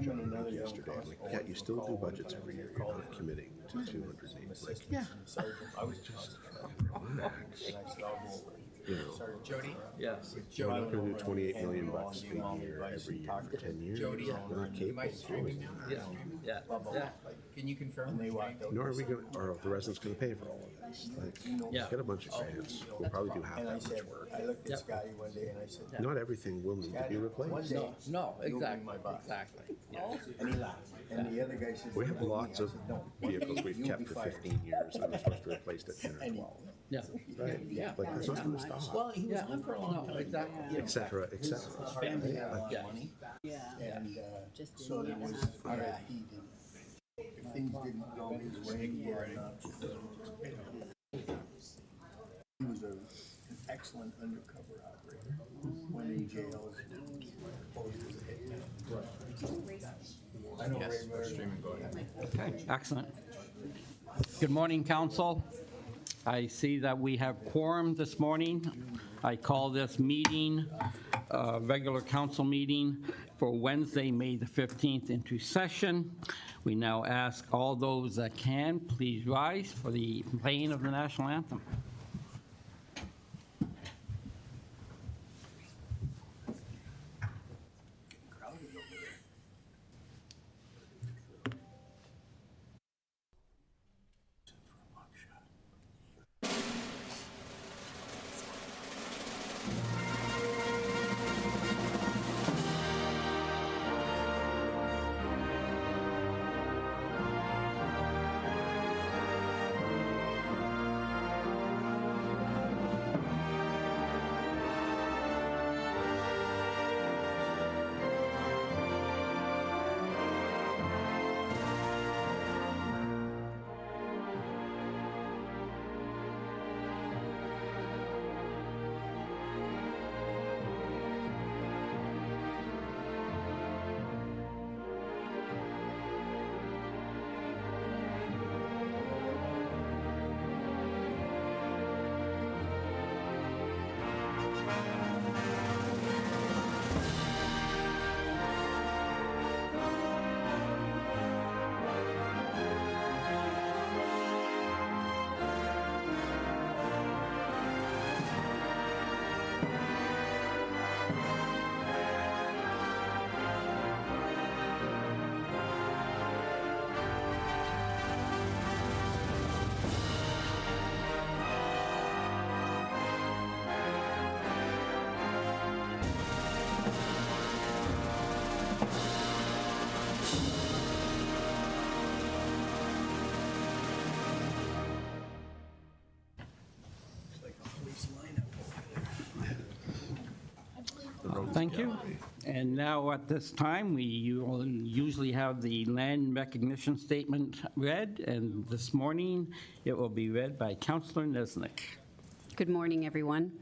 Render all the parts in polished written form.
John and I yesterday. I'm like, yeah, you still do budgets every year. You're not committing to 280. Like, Yeah. I was just relax. You know, Jody? Yes. we're not going to do 28 million bucks a year every year for 10 years. Jody, We're not am I capable. streaming now? Yeah. Yeah. Yeah. Can you confirm? Nor are we going to, are the residents going to pay for all of this? Like, Yeah. get a bunch of grants. We'll probably do half And I that much said, work. I looked at Yep. Scotty one day and I said, Not everything will need to be one replaced. day, No, you'll bring exactly. my bus. Exactly. Yeah. And he laughed. And the other guy says, We have "No, lots of I said, "No, one day vehicles we've you'll kept be for fired." 15 years and we're supposed to replace it 10 or And he- 12. Yeah. Right? Yeah. Like, that's not going to stop. Well, he was Yeah. on for a long No, time. exactly. Et cetera, et His cetera. family had a lot Yeah. of money. Yeah. And Just so there didn't was, have enough. yeah, he didn't. If things didn't go his way, he had an option. He was an excellent undercover operator. Went in jails, posed as a hitman. I know Ray Murray. Okay, excellent. Good morning, council. I see that we have quorum this morning. I call this meeting, regular council meeting for Wednesday, May the 15th into session. We now ask all those that can, please rise for the playing of the national anthem. Thank you. And now at this time, we usually have the land recognition statement read, and this morning it will be read by Councillor Nesnick. Good morning, everyone.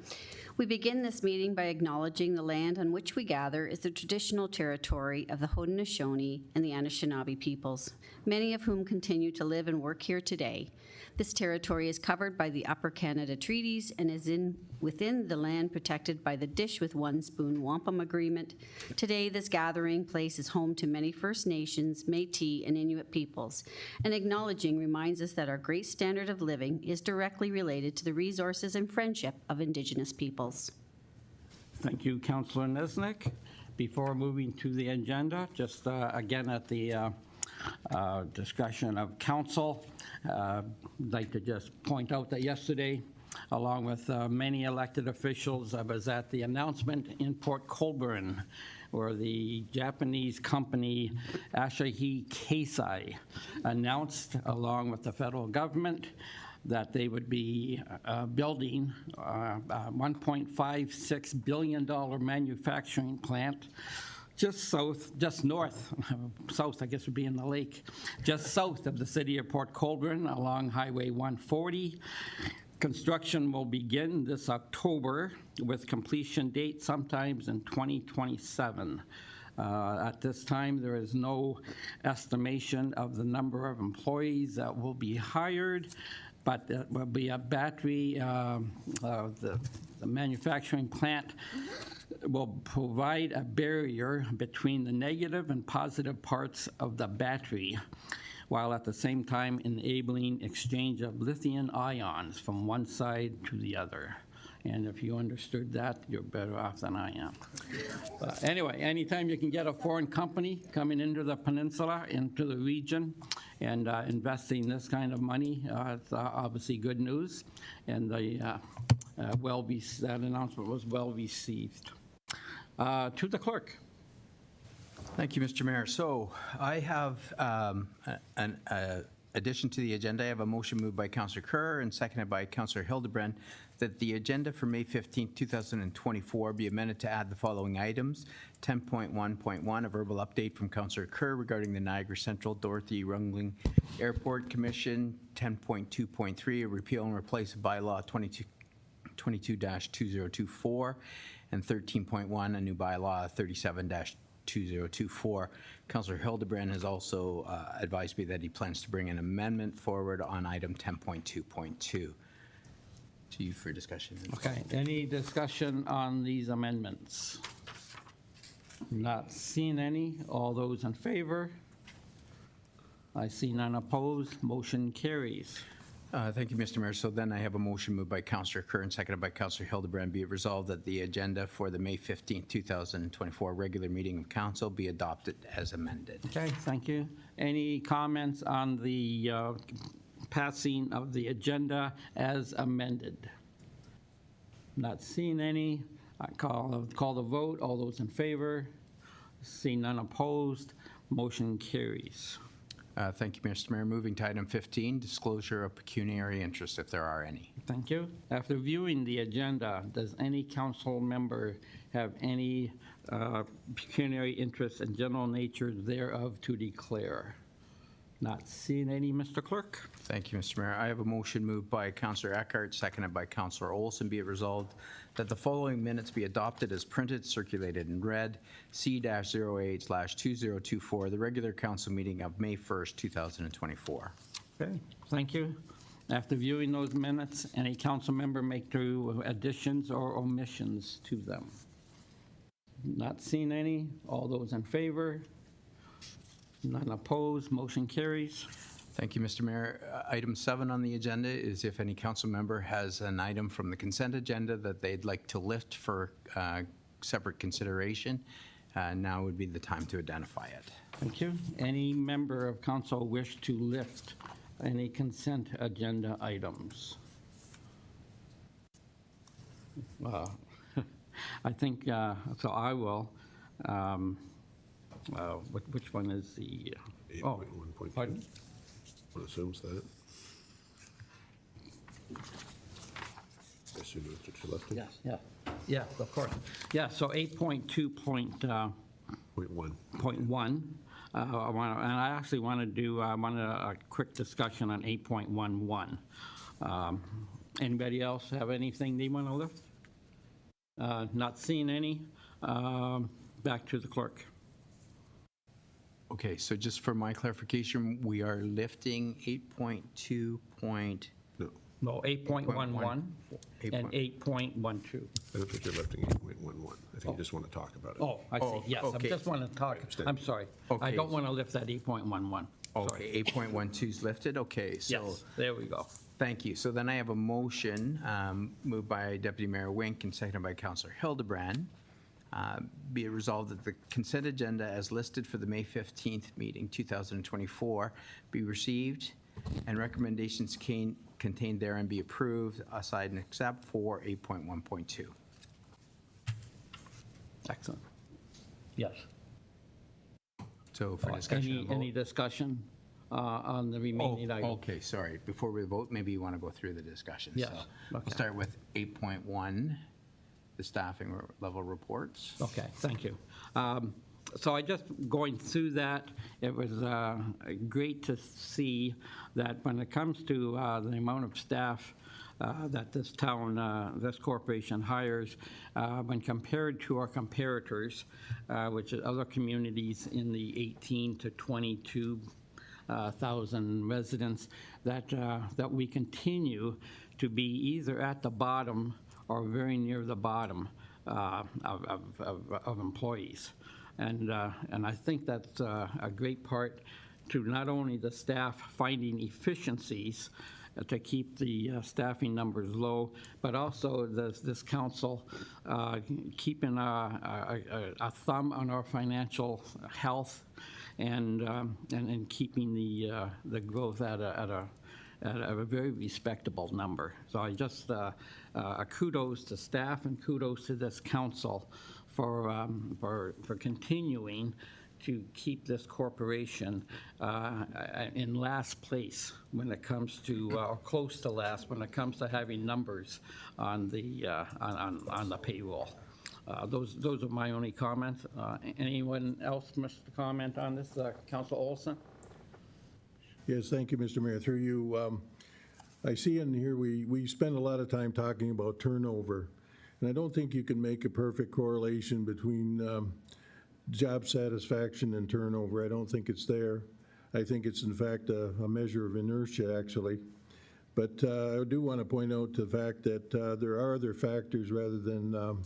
We begin this meeting by acknowledging the land on which we gather is the traditional territory of the Haudenosaunee and the Anishinaabe peoples, many of whom continue to live and work here today. This territory is covered by the Upper Canada Treaties and is within the land protected by the Dish with One Spoon Wampum Agreement. Today, this gathering place is home to many First Nations, Métis, and Inuit peoples, and acknowledging reminds us that our great standard of living is directly related to the resources and friendship of Indigenous peoples. Thank you, Councillor Nesnick. Before moving to the agenda, just again at the discussion of council, I'd like to just point out that yesterday, along with many elected officials, I was at the announcement in Port Colborne, where the Japanese company Asahi Keisei announced, along with the federal government, that they would be building a $1.56 billion manufacturing plant just north, south I guess would be in the lake, just south of the city of Port Colborne along Highway 140. Construction will begin this October with completion date sometimes in 2027. At this time, there is no estimation of the number of employees that will be hired, but it will be a battery, the manufacturing plant will provide a barrier between the negative and positive parts of the battery, while at the same time enabling exchange of lithium ions from one side to the other. And if you understood that, you're better off than I am. But anyway, anytime you can get a foreign company coming into the peninsula, into the region, and investing this kind of money, it's obviously good news. And that announcement was well received. To the clerk. Thank you, Mr. Mayor. So I have an addition to the agenda. I have a motion moved by Councillor Kerr and seconded by Councillor Hildebrand that the agenda for May 15, 2024 be amended to add the following items. 10.1.1, a verbal update from Councillor Kerr regarding the Niagara Central Dorothy Rungling Airport Commission. 10.2.3, a repeal and replace of bylaw 22-2024. And 13.1, a new bylaw 37-2024. Councillor Hildebrand has also advised me that he plans to bring an amendment forward on item 10.2.2. To you for discussion. Okay, any discussion on these amendments? Not seeing any. All those in favor? I see none opposed. Motion carries. Thank you, Mr. Mayor. So then I have a motion moved by Councillor Kerr and seconded by Councillor Hildebrand. Be it resolved that the agenda for the May 15, 2024 regular meeting of council be adopted as amended. Okay, thank you. Any comments on the passing of the agenda as amended? Not seeing any. I call the vote. All those in favor? See none opposed. Motion carries. Thank you, Mr. Mayor. Moving to item 15, disclosure of pecuniary interest, if there are any. Thank you. After viewing the agenda, does any council member have any pecuniary interest and general nature thereof to declare? Not seeing any, Mr. Clerk. Thank you, Mr. Mayor. I have a motion moved by Councillor Eckhart, seconded by Councillor Olson. Be it resolved that the following minutes be adopted as printed, circulated, and read. C-08/2024, the regular council meeting of May 1st, 2024. Okay, thank you. After viewing those minutes, any council member make through additions or omissions to them? Not seeing any. All those in favor? None opposed. Motion carries. Thank you, Mr. Mayor. Item 7 on the agenda is if any council member has an item from the consent agenda that they'd like to lift for separate consideration. Now would be the time to identify it. Thank you. Any member of council wish to lift any consent agenda items? I think, so I will. Which one is the? 8.1.2. Pardon? One assumes that. I assume that's what you left it? Yeah, of course. Yeah, so 8.2.1. Point one. I actually want to do a quick discussion on 8.11. Anybody else have anything they want to lift? Not seeing any. Back to the clerk. Okay, so just for my clarification, we are lifting 8.2. No, 8.11 and 8.12. I don't think you're lifting 8.11. I think you just want to talk about it. Oh, I see, yes, I okay. just want to talk, understand. I'm sorry. I Okay. don't want to lift that 8.11. Okay, 8.12 is lifted. Okay, so Yes, there we go. thank you. So then I have a motion moved by Deputy Mayor Wink and seconded by Councillor Hildebrand. Be it resolved that the consent agenda as listed for the May 15th meeting 2024 be received and recommendations contained therein be approved aside and except for 8.1.2. Excellent. Yes. So for discussion. Any discussion on the remaining items? Okay, sorry. Before we vote, maybe you want to go through the discussion. Yes, So okay. We'll start with 8.1, the staffing level reports. Okay, thank you. So I just going through that, it was great to see that when it comes to the amount of staff that this town, this corporation hires, when compared to our comparators, which is other communities in the 18 to 22,000 residents, that we continue to be either at the bottom or very near the bottom of employees. And I think that's a great part to not only the staff finding efficiencies to keep the staffing numbers low, but also this council keeping a thumb on our financial health and keeping the growth at a very respectable number. So I just kudos to staff and kudos to this council for continuing to keep this corporation in last place when it comes to, or close to last, when it comes to having numbers on the payroll. Those are my only comments. Anyone else must comment on this? Councilor Olson? Yes, thank you, Mr. Mayor. Through you, I see in here we spend a lot of time talking about turnover, and I don't think you can make a perfect correlation between job satisfaction and turnover. I don't think it's there. I think it's in fact a measure of inertia, actually. But I do want to point out the fact that there are other factors rather than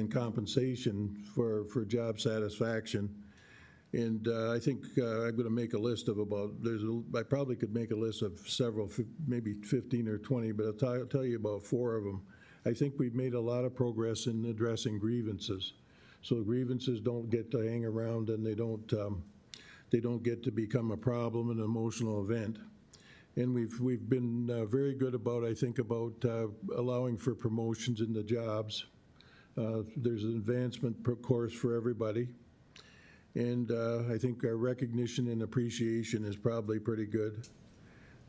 compensation for job satisfaction. And I think I'm going to make a list of I probably could make a list of several, maybe 15 or 20, but I'll tell you about 4 of them. I think we've made a lot of progress in addressing grievances. So grievances don't get to hang around, and they don't get to become a problem, an emotional event. And we've been very good about allowing for promotions in the jobs. There's an advancement course for everybody. And I think our recognition and appreciation is probably pretty good.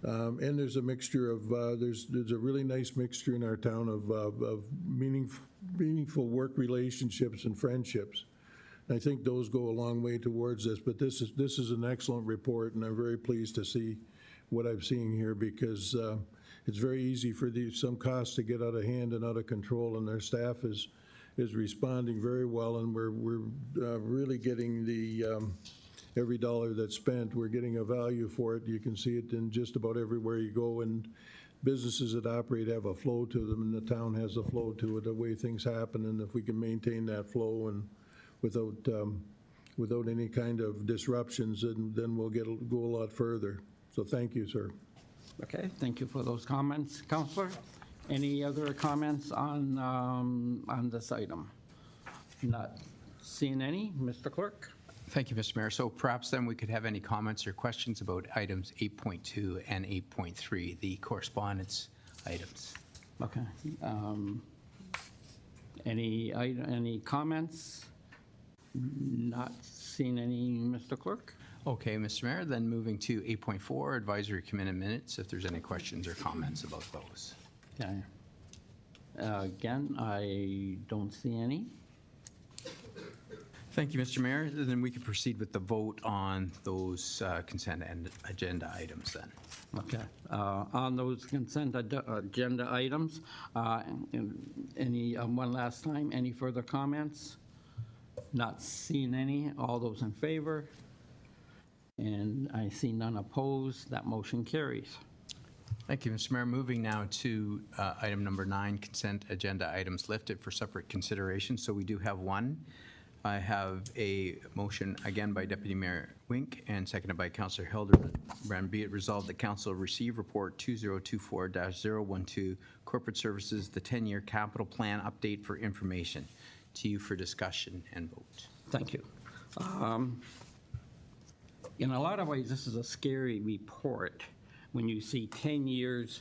And there's a mixture of, there's a really nice mixture in our town of meaningful work relationships and friendships. And I think those go a long way towards this, but this is an excellent report, and I'm very pleased to see what I'm seeing here, because it's very easy for some costs to get out of hand and out of control, and our staff is responding very well, and we're really getting every dollar that's spent, we're getting a value for it. You can see it in just about everywhere you go, and businesses that operate have a flow to them, and the town has a flow to it, the way things happen, and if we can maintain that flow and without any kind of disruptions, then we'll go a lot further. So thank you, sir. Okay, thank you for those comments. Councillor, any other comments on this item? Not seeing any. Mr. Clerk? Thank you, Mr. Mayor. So perhaps then we could have any comments or questions about items 8.2 and 8.3, the correspondence items. Okay. Any comments? Not seeing any, Mr. Clerk? Okay, Mr. Mayor, then moving to 8.4, advisory committee minutes, if there's any questions or comments about those. Okay. Again, I don't see any. Thank you, Mr. Mayor. Then we can proceed with the vote on those consent and agenda items then. Okay. On those consent agenda items, one last time, any further comments? Not seeing any. All those in favor? And I see none opposed. That motion carries. Thank you, Mr. Mayor. Moving now to item number 9, consent agenda items lifted for separate consideration. So we do have one. I have a motion again by Deputy Mayor Wink and seconded by Councillor Hildebrand. Be it resolved that Council receive report 2024-012 Corporate Services, the 10-year capital plan update for information. To you for discussion and vote. Thank you. In a lot of ways, this is a scary report when you see 10 years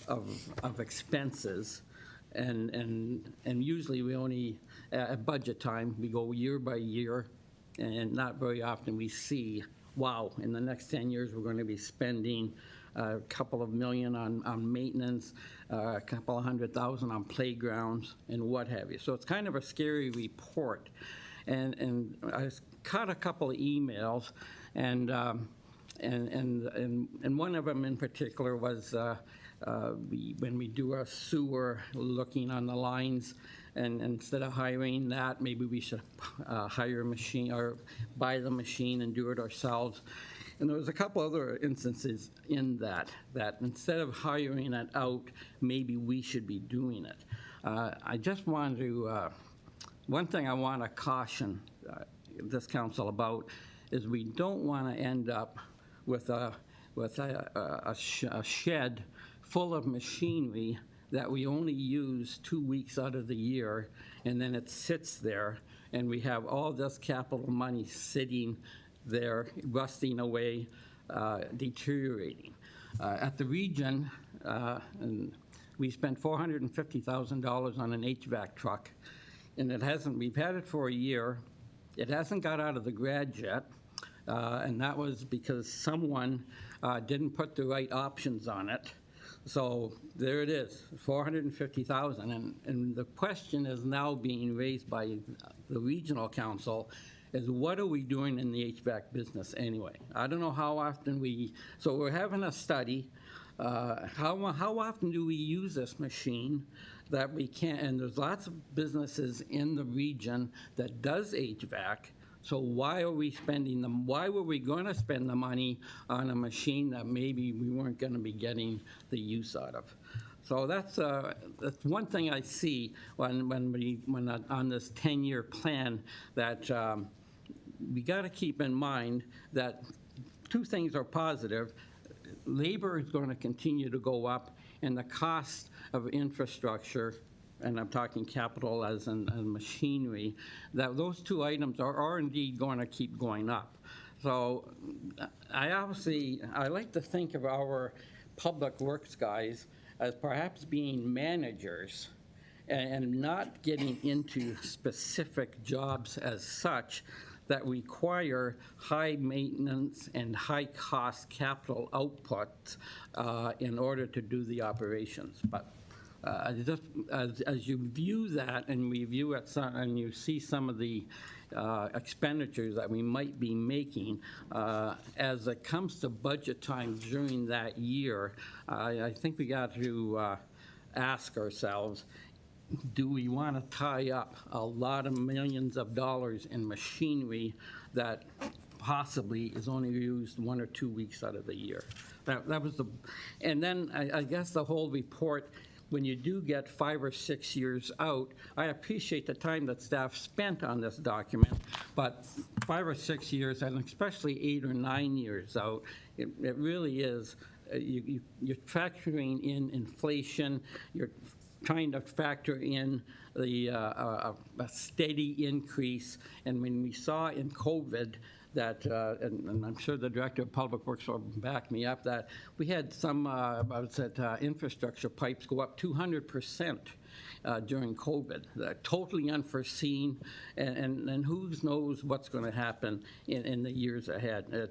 of expenses, and usually we only, at budget time, we go year by year, and not very often we see, wow, in the next 10 years, we're going to be spending a couple of million on maintenance, a couple of $100,000 on playgrounds, and what have you. So it's kind of a scary report. And I caught a couple of emails, and one of them in particular was when we do our sewer, looking on the lines, and instead of hiring that, maybe we should hire a machine or buy the machine and do it ourselves. And there was a couple other instances in that instead of hiring it out, maybe we should be doing it. I just wanted to, one thing I want to caution this council about is we don't want to end up with a shed full of machinery that we only use 2 weeks out of the year, and then it sits there, and we have all this capital money sitting there, rusting away, deteriorating. At the region, and we spent $450,000 on an HVAC truck, and we've had it for a year. It hasn't got out of the garage yet, and that was because someone didn't put the right options on it. So there it is, $450,000. And the question is now being raised by the regional council is what are we doing in the HVAC business anyway? I don't know how often so we're having a study. How often do we use this machine that we can't, and there's lots of businesses in the region that does HVAC, so why are we spending them? Why were we going to spend the money on a machine that maybe we weren't going to be getting the use out of? So that's one thing I see when on this 10-year plan that we got to keep in mind that two things are positive. Labor is going to continue to go up, and the cost of infrastructure, and I'm talking capital as in machinery, that those two items are indeed going to keep going up. So I like to think of our public works guys as perhaps being managers and not getting into specific jobs as such that require high maintenance and high cost capital output in order to do the operations. But just as you view that and we view it and you see some of the expenditures that we might be making, as it comes to budget time during that year, I think we got to ask ourselves, do we want to tie up a lot of millions of dollars in machinery that possibly is only used 1 or 2 weeks out of the year? That was and then I guess the whole report, when you do get 5 or 6 years out, I appreciate the time that staff spent on this document, but 5 or 6 years, and especially 8 or 9 years out, it really is, you're factoring in inflation, you're trying to factor in the a steady increase. And when we saw in COVID that, and I'm sure the Director of Public Works will back me up, that we had some infrastructure pipes go up 200% during COVID, totally unforeseen, and who knows what's going to happen in the years ahead.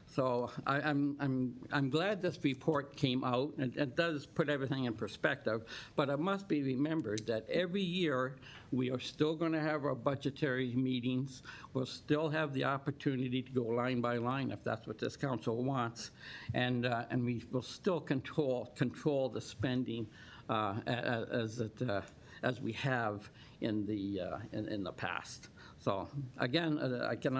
So I'm glad this report came out. It does put everything in perspective, but it must be remembered that every year we are still going to have our budgetary meetings. We'll still have the opportunity to go line by line if that's what this council wants, and we will still control the spending as we have in the past. So again, I can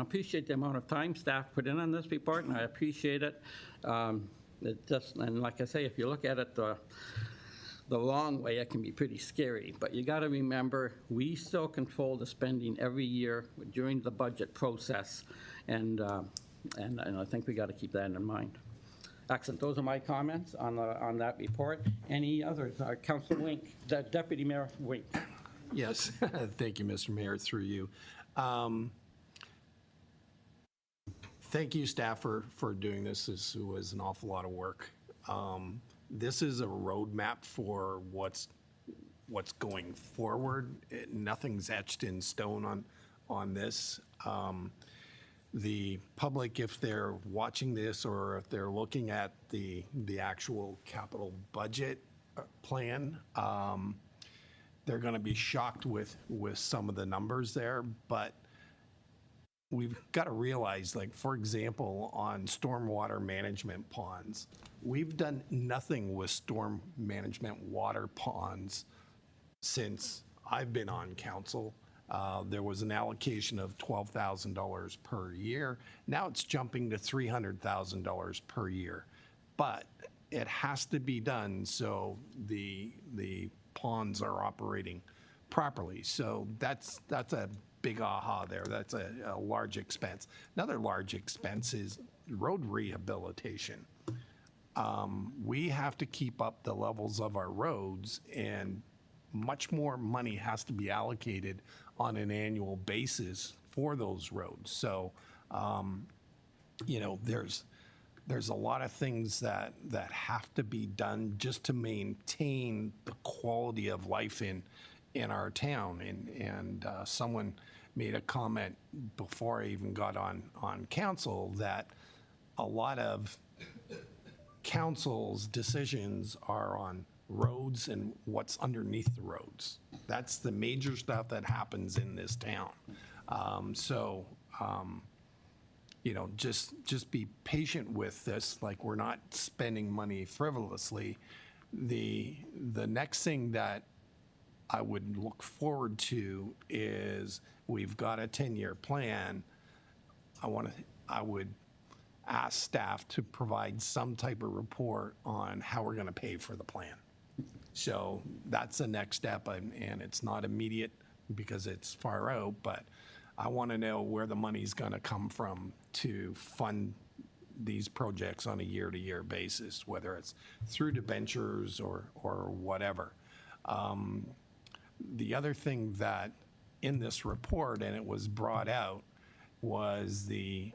appreciate the amount of time staff put in on this report, and I appreciate it. And like I say, if you look at it the wrong way, it can be pretty scary. But you got to remember, we still control the spending every year during the budget process, and I think we got to keep that in mind. Excellent. Those are my comments on that report. Any others? Councilor Wink, Deputy Mayor Wink. Yes, thank you, Mr. Mayor, through you. Thank you, staff, for doing this. This was an awful lot of work. This is a roadmap for what's going forward. Nothing's etched in stone on this. The public, if they're watching this or if they're looking at the actual capital budget plan, they're going to be shocked with some of the numbers there, but we've got to realize, like, for example, on stormwater management ponds, we've done nothing with storm management water ponds since I've been on council. There was an allocation of $12,000 per year. Now it's jumping to $300,000 per year, but it has to be done so the ponds are operating properly. So that's a big aha there. That's a large expense. Another large expense is road rehabilitation. We have to keep up the levels of our roads, and much more money has to be allocated on an annual basis for those roads. So, there's a lot of things that have to be done just to maintain the quality of life in our town. And someone made a comment before I even got on council that a lot of council's decisions are on roads and what's underneath the roads. That's the major stuff that happens in this town. Just be patient with this. Like, we're not spending money frivolously. The next thing that I would look forward to is we've got a 10-year plan. I would ask staff to provide some type of report on how we're going to pay for the plan. So that's the next step, and it's not immediate because it's far out, but I want to know where the money's going to come from to fund these projects on a year-to-year basis, whether it's through debentures or whatever. The other thing that in this report, and it was brought out, was the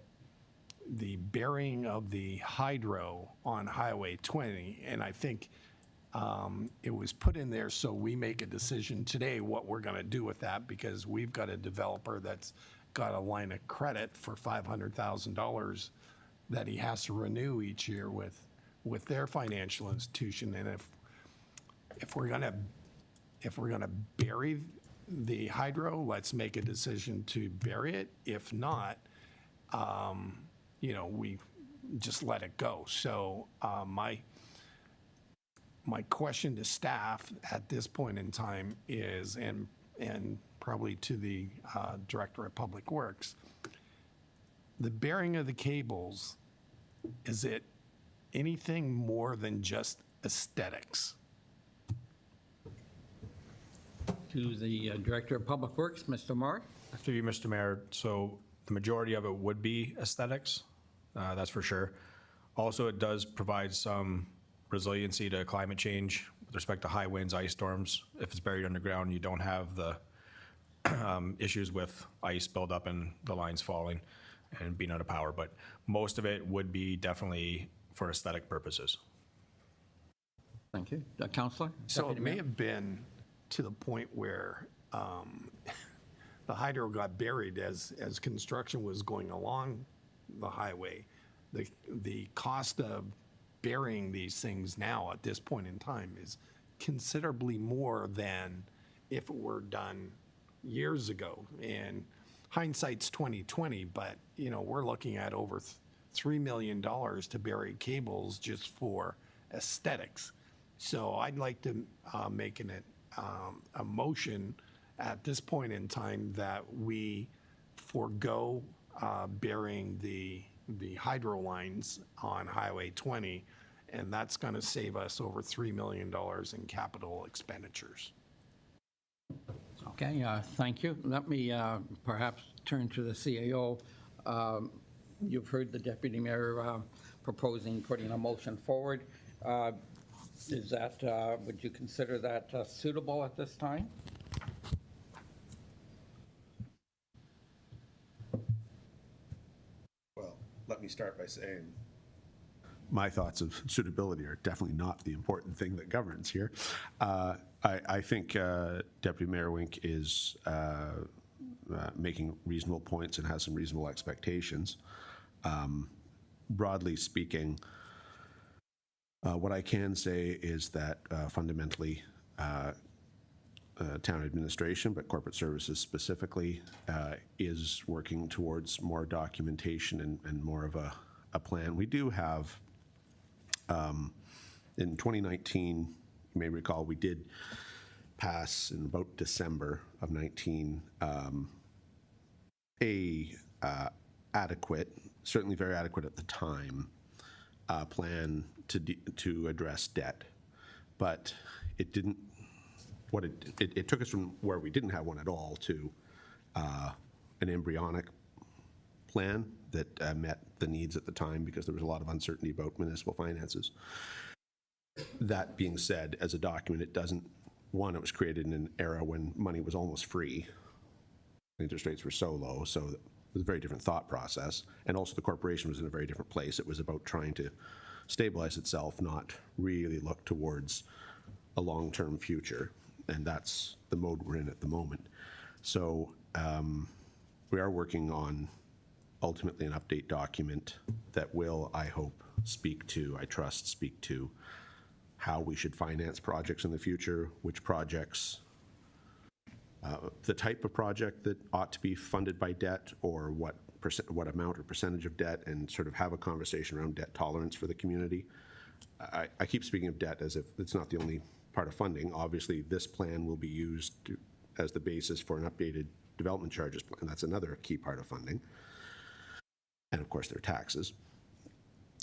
burying of the hydro on Highway 20. And I think it was put in there so we make a decision today what we're going to do with that, because we've got a developer that's got a line of credit for $500,000 that he has to renew each year with their financial institution. And if we're going to bury the hydro, let's make a decision to bury it. If not, we just let it go. So my question to staff at this point in time is, and probably to the Director of Public Works, the burying of the cables, is it anything more than just aesthetics? To the Director of Public Works, Mr. Moore. Through you, Mr. Mayor, so the majority of it would be aesthetics, that's for sure. Also, it does provide some resiliency to climate change with respect to high winds, ice storms. If it's buried underground, you don't have the issues with ice buildup and the lines falling and being out of power. But most of it would be definitely for aesthetic purposes. Thank you. Councillor? So it Deputy may Mayor? have been to the point where the hydro got buried as construction was going along the highway. The cost of burying these things now at this point in time is considerably more than if it were done years ago. And hindsight's 20/20, but we're looking at over $3 million to bury cables just for aesthetics. So I'd like to make a motion at this point in time that we forego burying the hydro lines on Highway 20, and that's going to save us over $3 million in capital expenditures. Okay, thank you. Let me perhaps turn to the CAO. You've heard the Deputy Mayor proposing putting a motion forward. Is that, would you consider that suitable at this time? Well, let me start by saying my thoughts of suitability are definitely not the important thing that governs here. I think Deputy Mayor Wink is making reasonable points and has some reasonable expectations. Broadly speaking, what I can say is that fundamentally, town administration, but corporate services specifically, is working towards more documentation and more of a plan. We do have, in 2019, you may recall, we did pass in about December of 19 adequate, certainly very adequate at the time, plan to address debt, but it didn't it took us from where we didn't have one at all to an embryonic plan that met the needs at the time because there was a lot of uncertainty about municipal finances. That being said, as a document, it doesn't, one, it was created in an era when money was almost free. Interest rates were so low, so it was a very different thought process. And also the corporation was in a very different place. It was about trying to stabilize itself, not really look towards a long-term future. And that's the mode we're in at the moment. So we are working on ultimately an update document that will, I hope, speak to how we should finance projects in the future, which projects, the type of project that ought to be funded by debt, or what amount or percentage of debt, and sort of have a conversation around debt tolerance for the community. I keep speaking of debt as if it's not the only part of funding. Obviously, this plan will be used as the basis for an updated development charges plan. That's another key part of funding. And of course, there are taxes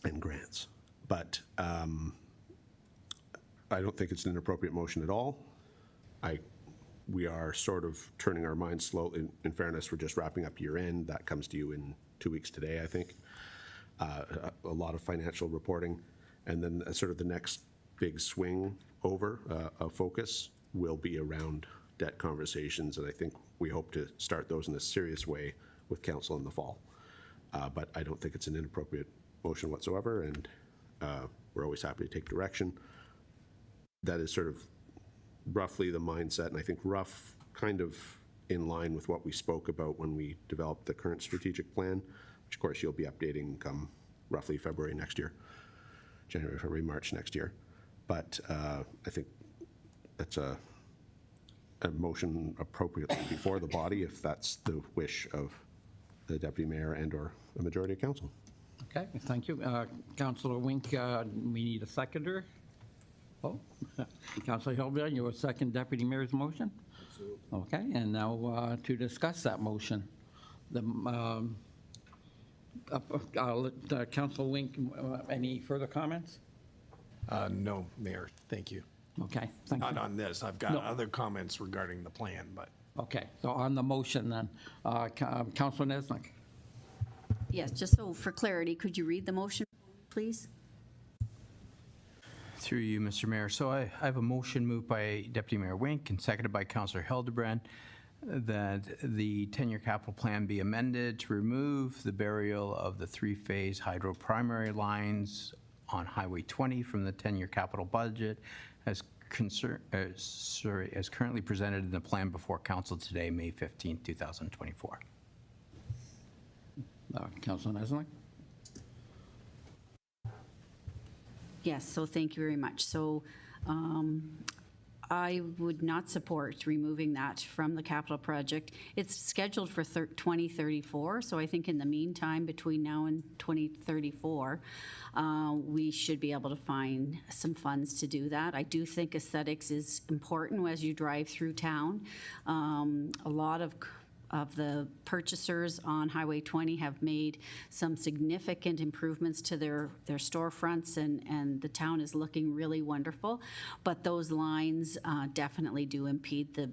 and grants. But I don't think it's an inappropriate motion at all. We are sort of turning our minds slowly. In fairness, we're just wrapping up year end. That comes to you in 2 weeks today, I think. A lot of financial reporting. And then sort of the next big swing over of focus will be around debt conversations. And I think we hope to start those in a serious way with council in the fall. But I don't think it's an inappropriate motion whatsoever. And we're always happy to take direction. That is sort of roughly the mindset, and I think rough kind of in line with what we spoke about when we developed the current strategic plan, which of course you'll be updating come roughly February next year, January, February, March next year. But I think that's a motion appropriately before the body if that's the wish of the deputy mayor and or a majority of council. Okay, thank you. Councilor Wink, we need a seconder. Oh, Councilor Hildebrand, you will second Deputy Mayor's motion? Absolutely. Okay, and now to discuss that motion. I'll let Councilor Wink, any further comments? No, Mayor, thank you. Okay, thank you. Not on this. I've got No. other comments regarding the plan, but. Okay, so on the motion then, Councilor Nesnick. Yes, just so for clarity, could you read the motion, please? Through you, Mr. Mayor. So I have a motion moved by Deputy Mayor Wink and seconded by Councillor Hildebrand that the 10-year capital plan be amended to remove the burial of the three-phase hydro primary lines on Highway 20 from the 10-year capital budget as currently presented in the plan before council today, May 15, 2024. Councilor Nesnick? Yes, so thank you very much. So I would not support removing that from the capital project. It's scheduled for 2034, so I think in the meantime, between now and 2034, we should be able to find some funds to do that. I do think aesthetics is important as you drive through town. A lot of the purchasers on Highway 20 have made some significant improvements to their storefronts, and the town is looking really wonderful. But those lines definitely do impede the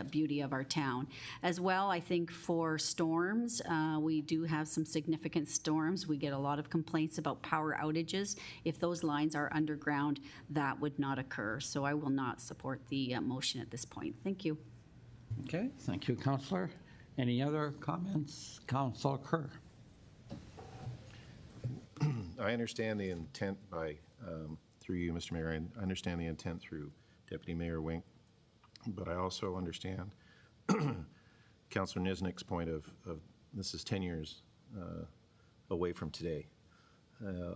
beauty of our town. As well, I think for storms, we do have some significant storms. We get a lot of complaints about power outages. If those lines are underground, that would not occur. So I will not support the motion at this point. Thank you. Okay, thank you, Councillor. Any other comments? Councillor Kerr. I understand the intent through you, Mr. Mayor, and I understand the intent through Deputy Mayor Wink, but I also understand Councillor Nisnick's point of this is 10 years away from today.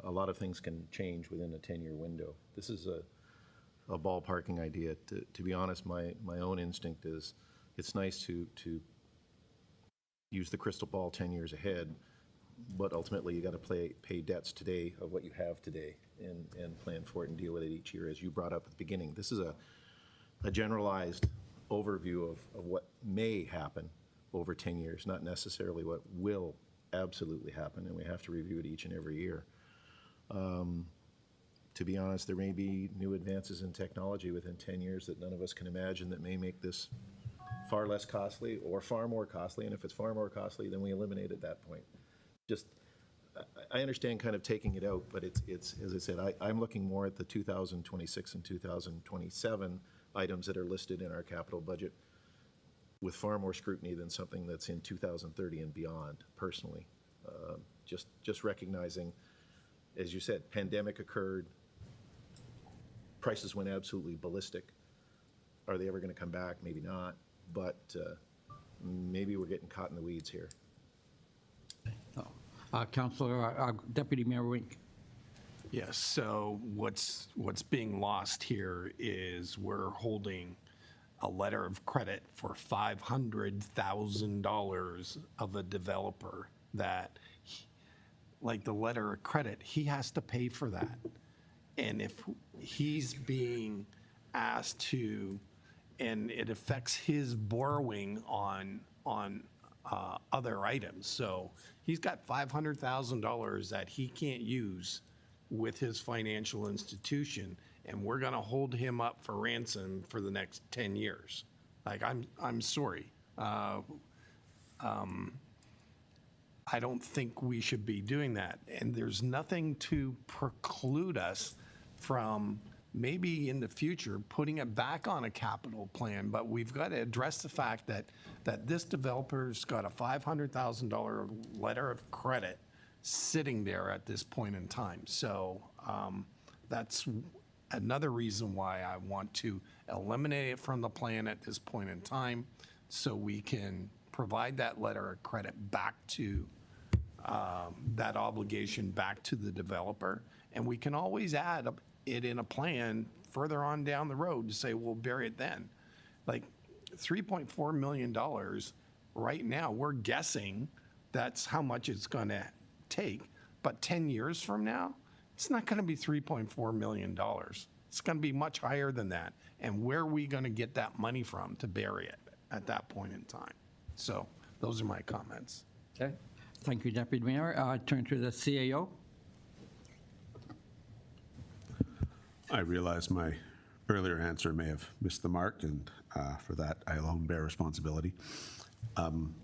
A lot of things can change within a 10-year window. This is a ballparking idea. To be honest, my own instinct is it's nice to use the crystal ball 10 years ahead, but ultimately you got to pay debts today of what you have today and plan for it and deal with it each year, as you brought up at the beginning. This is a generalized overview of what may happen over 10 years, not necessarily what will absolutely happen, and we have to review it each and every year. to be honest, there may be new advances in technology within 10 years that none of us can imagine that may make this far less costly or far more costly. And if it's far more costly, then we eliminate at that point. Just, I understand kind of taking it out, but it's as I said, I'm looking more at the 2026 and 2027 items that are listed in our capital budget with far more scrutiny than something that's in 2030 and beyond, personally. Just recognizing, as you said, pandemic occurred, prices went absolutely ballistic. Are they ever going to come back? Maybe not, but maybe we're getting caught in the weeds here. Councillor, Deputy Mayor Wink. Yes, so what's being lost here is we're holding a letter of credit for $500,000 of a developer that, like the letter of credit, he has to pay for that. And if he's being asked to, and it affects his borrowing on other items. So he's got $500,000 that he can't use with his financial institution, and we're going to hold him up for ransom for the next 10 years. Like, I'm sorry. I don't think we should be doing that. And there's nothing to preclude us from maybe in the future putting it back on a capital plan, but we've got to address the fact that this developer's got a $500,000 letter of credit sitting there at this point in time. So that's another reason why I want to eliminate it from the plan at this point in time, so we can provide that letter of credit back to that obligation back to the developer. And we can always add it in a plan further on down the road to say, we'll bury it then. Like $3.4 million right now, we're guessing that's how much it's going to take. But 10 years from now, it's not going to be $3.4 million. It's going to be much higher than that. And where are we going to get that money from to bury it at that point in time? So those are my comments. Okay. Thank you, Deputy Mayor. Turn to the CAO. I realize my earlier answer may have missed the mark, and for that, I alone bear responsibility.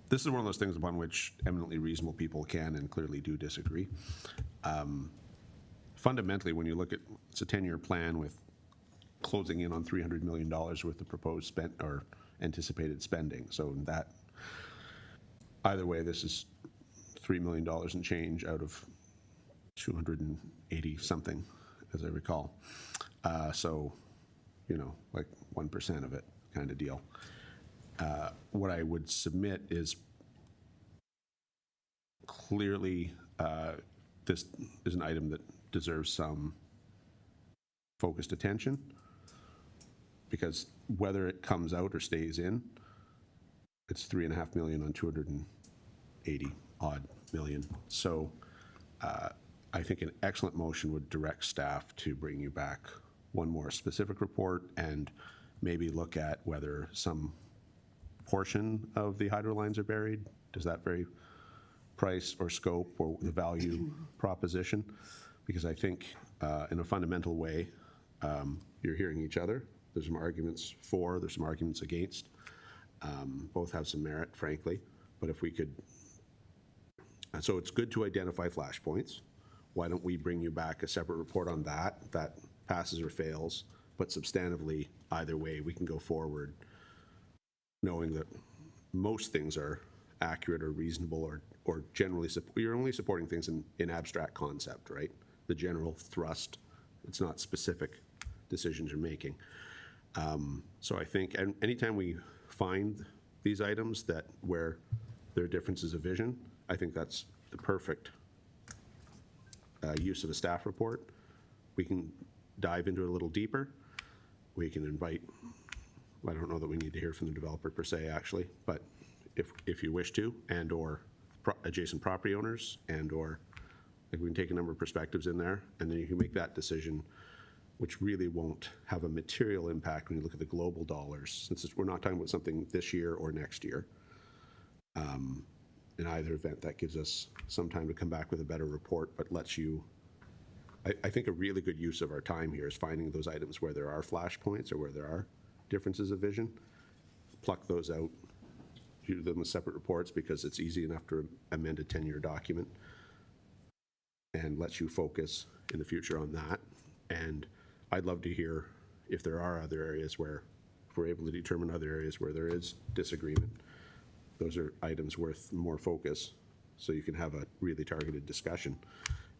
This is one of those things upon which eminently reasonable people can and clearly do disagree. Fundamentally, when you look at, it's a 10-year plan with closing in on $300 million worth of proposed spent or anticipated spending. So that, either way, this is $3 million and change out of 280 something, as I recall. So, you know, like 1% of it kind of deal. What I would submit is clearly this is an item that deserves some focused attention, because whether it comes out or stays in, it's $3.5 million on 280 odd million. So I think an excellent motion would direct staff to bring you back one more specific report and maybe look at whether some portion of the hydro lines are buried. Does that vary price or scope or the value proposition? Because I think in a fundamental way, you're hearing each other. There's some arguments for, there's some arguments against. Both have some merit, frankly. But if we could, so it's good to identify flashpoints. Why don't we bring you back a separate report on that passes or fails, but substantively, either way, we can go forward knowing that most things are accurate or reasonable or generally, you're only supporting things in abstract concept, right? The general thrust, it's not specific decisions you're making. So I think, and anytime we find these items that where there are differences of vision, I think that's the perfect use of a staff report. We can dive into it a little deeper. We can invite, I don't know that we need to hear from the developer per se, actually, but if you wish to, and or adjacent property owners, and or like we can take a number of perspectives in there, and then you can make that decision, which really won't have a material impact when you look at the global dollars, since we're not talking about something this year or next year. In either event, that gives us some time to come back with a better report, but lets you I think a really good use of our time here is finding those items where there are flashpoints or where there are differences of vision, pluck those out, do them as separate reports because it's easy enough to amend a 10-year document and lets you focus in the future on that. And I'd love to hear if there are other areas where, if we're able to determine other areas where there is disagreement, those are items worth more focus so you can have a really targeted discussion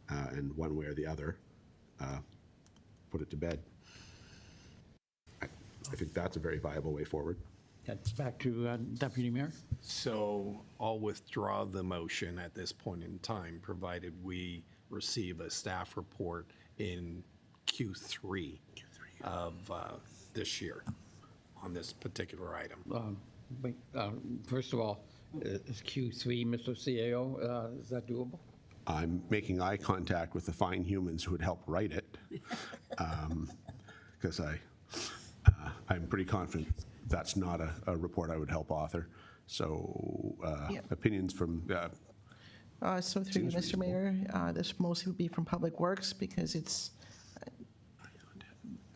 and one way or the other, put it to bed. I think that's a very viable way forward. That's back to Deputy Mayor. So I'll withdraw the motion at this point in time, provided we receive a staff report in Q3 of this year on this particular item. First of all, is Q3, Mr. CAO, is that doable? I'm making eye contact with the fine humans who would help write it, because I'm pretty confident that's not a report I would help author. So opinions from, So through you, Seems Mr. Mayor, this mostly would be from Public Works because it's,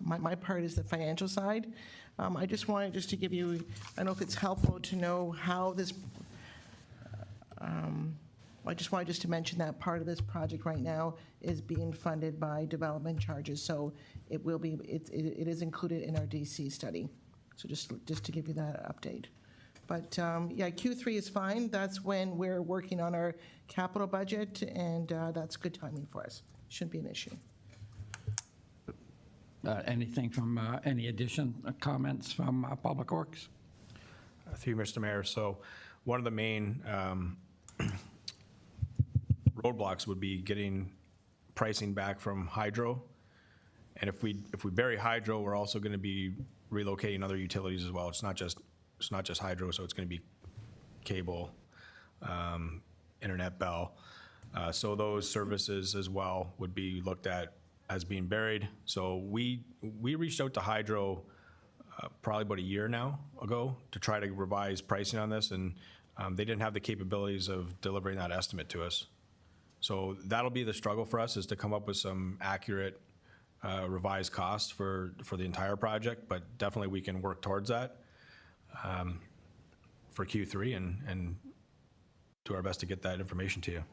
my part is the financial side. I just wanted just to give you, I don't know if it's helpful to know how this, I just wanted just to mention that part of this project right now is being funded by development charges. So it will be, it is included in our DC study. So just to give you that update. But yeah, Q3 is fine. That's when we're working on our capital budget, and that's good timing for us. Shouldn't be an issue. Anything from, any addition, comments from Public Works? Through you, Mr. Mayor. So one of the main roadblocks would be getting pricing back from hydro. And if we bury hydro, we're also going to be relocating other utilities as well. It's not just hydro, so it's going to be cable, internet, bell. So those services as well would be looked at as being buried. So we reached out to hydro probably about a year now ago to try to revise pricing on this, and they didn't have the capabilities of delivering that estimate to us. So that'll be the struggle for us, is to come up with some accurate revised costs for the entire project, but definitely we can work towards that for Q3 and do our best to get that information to you.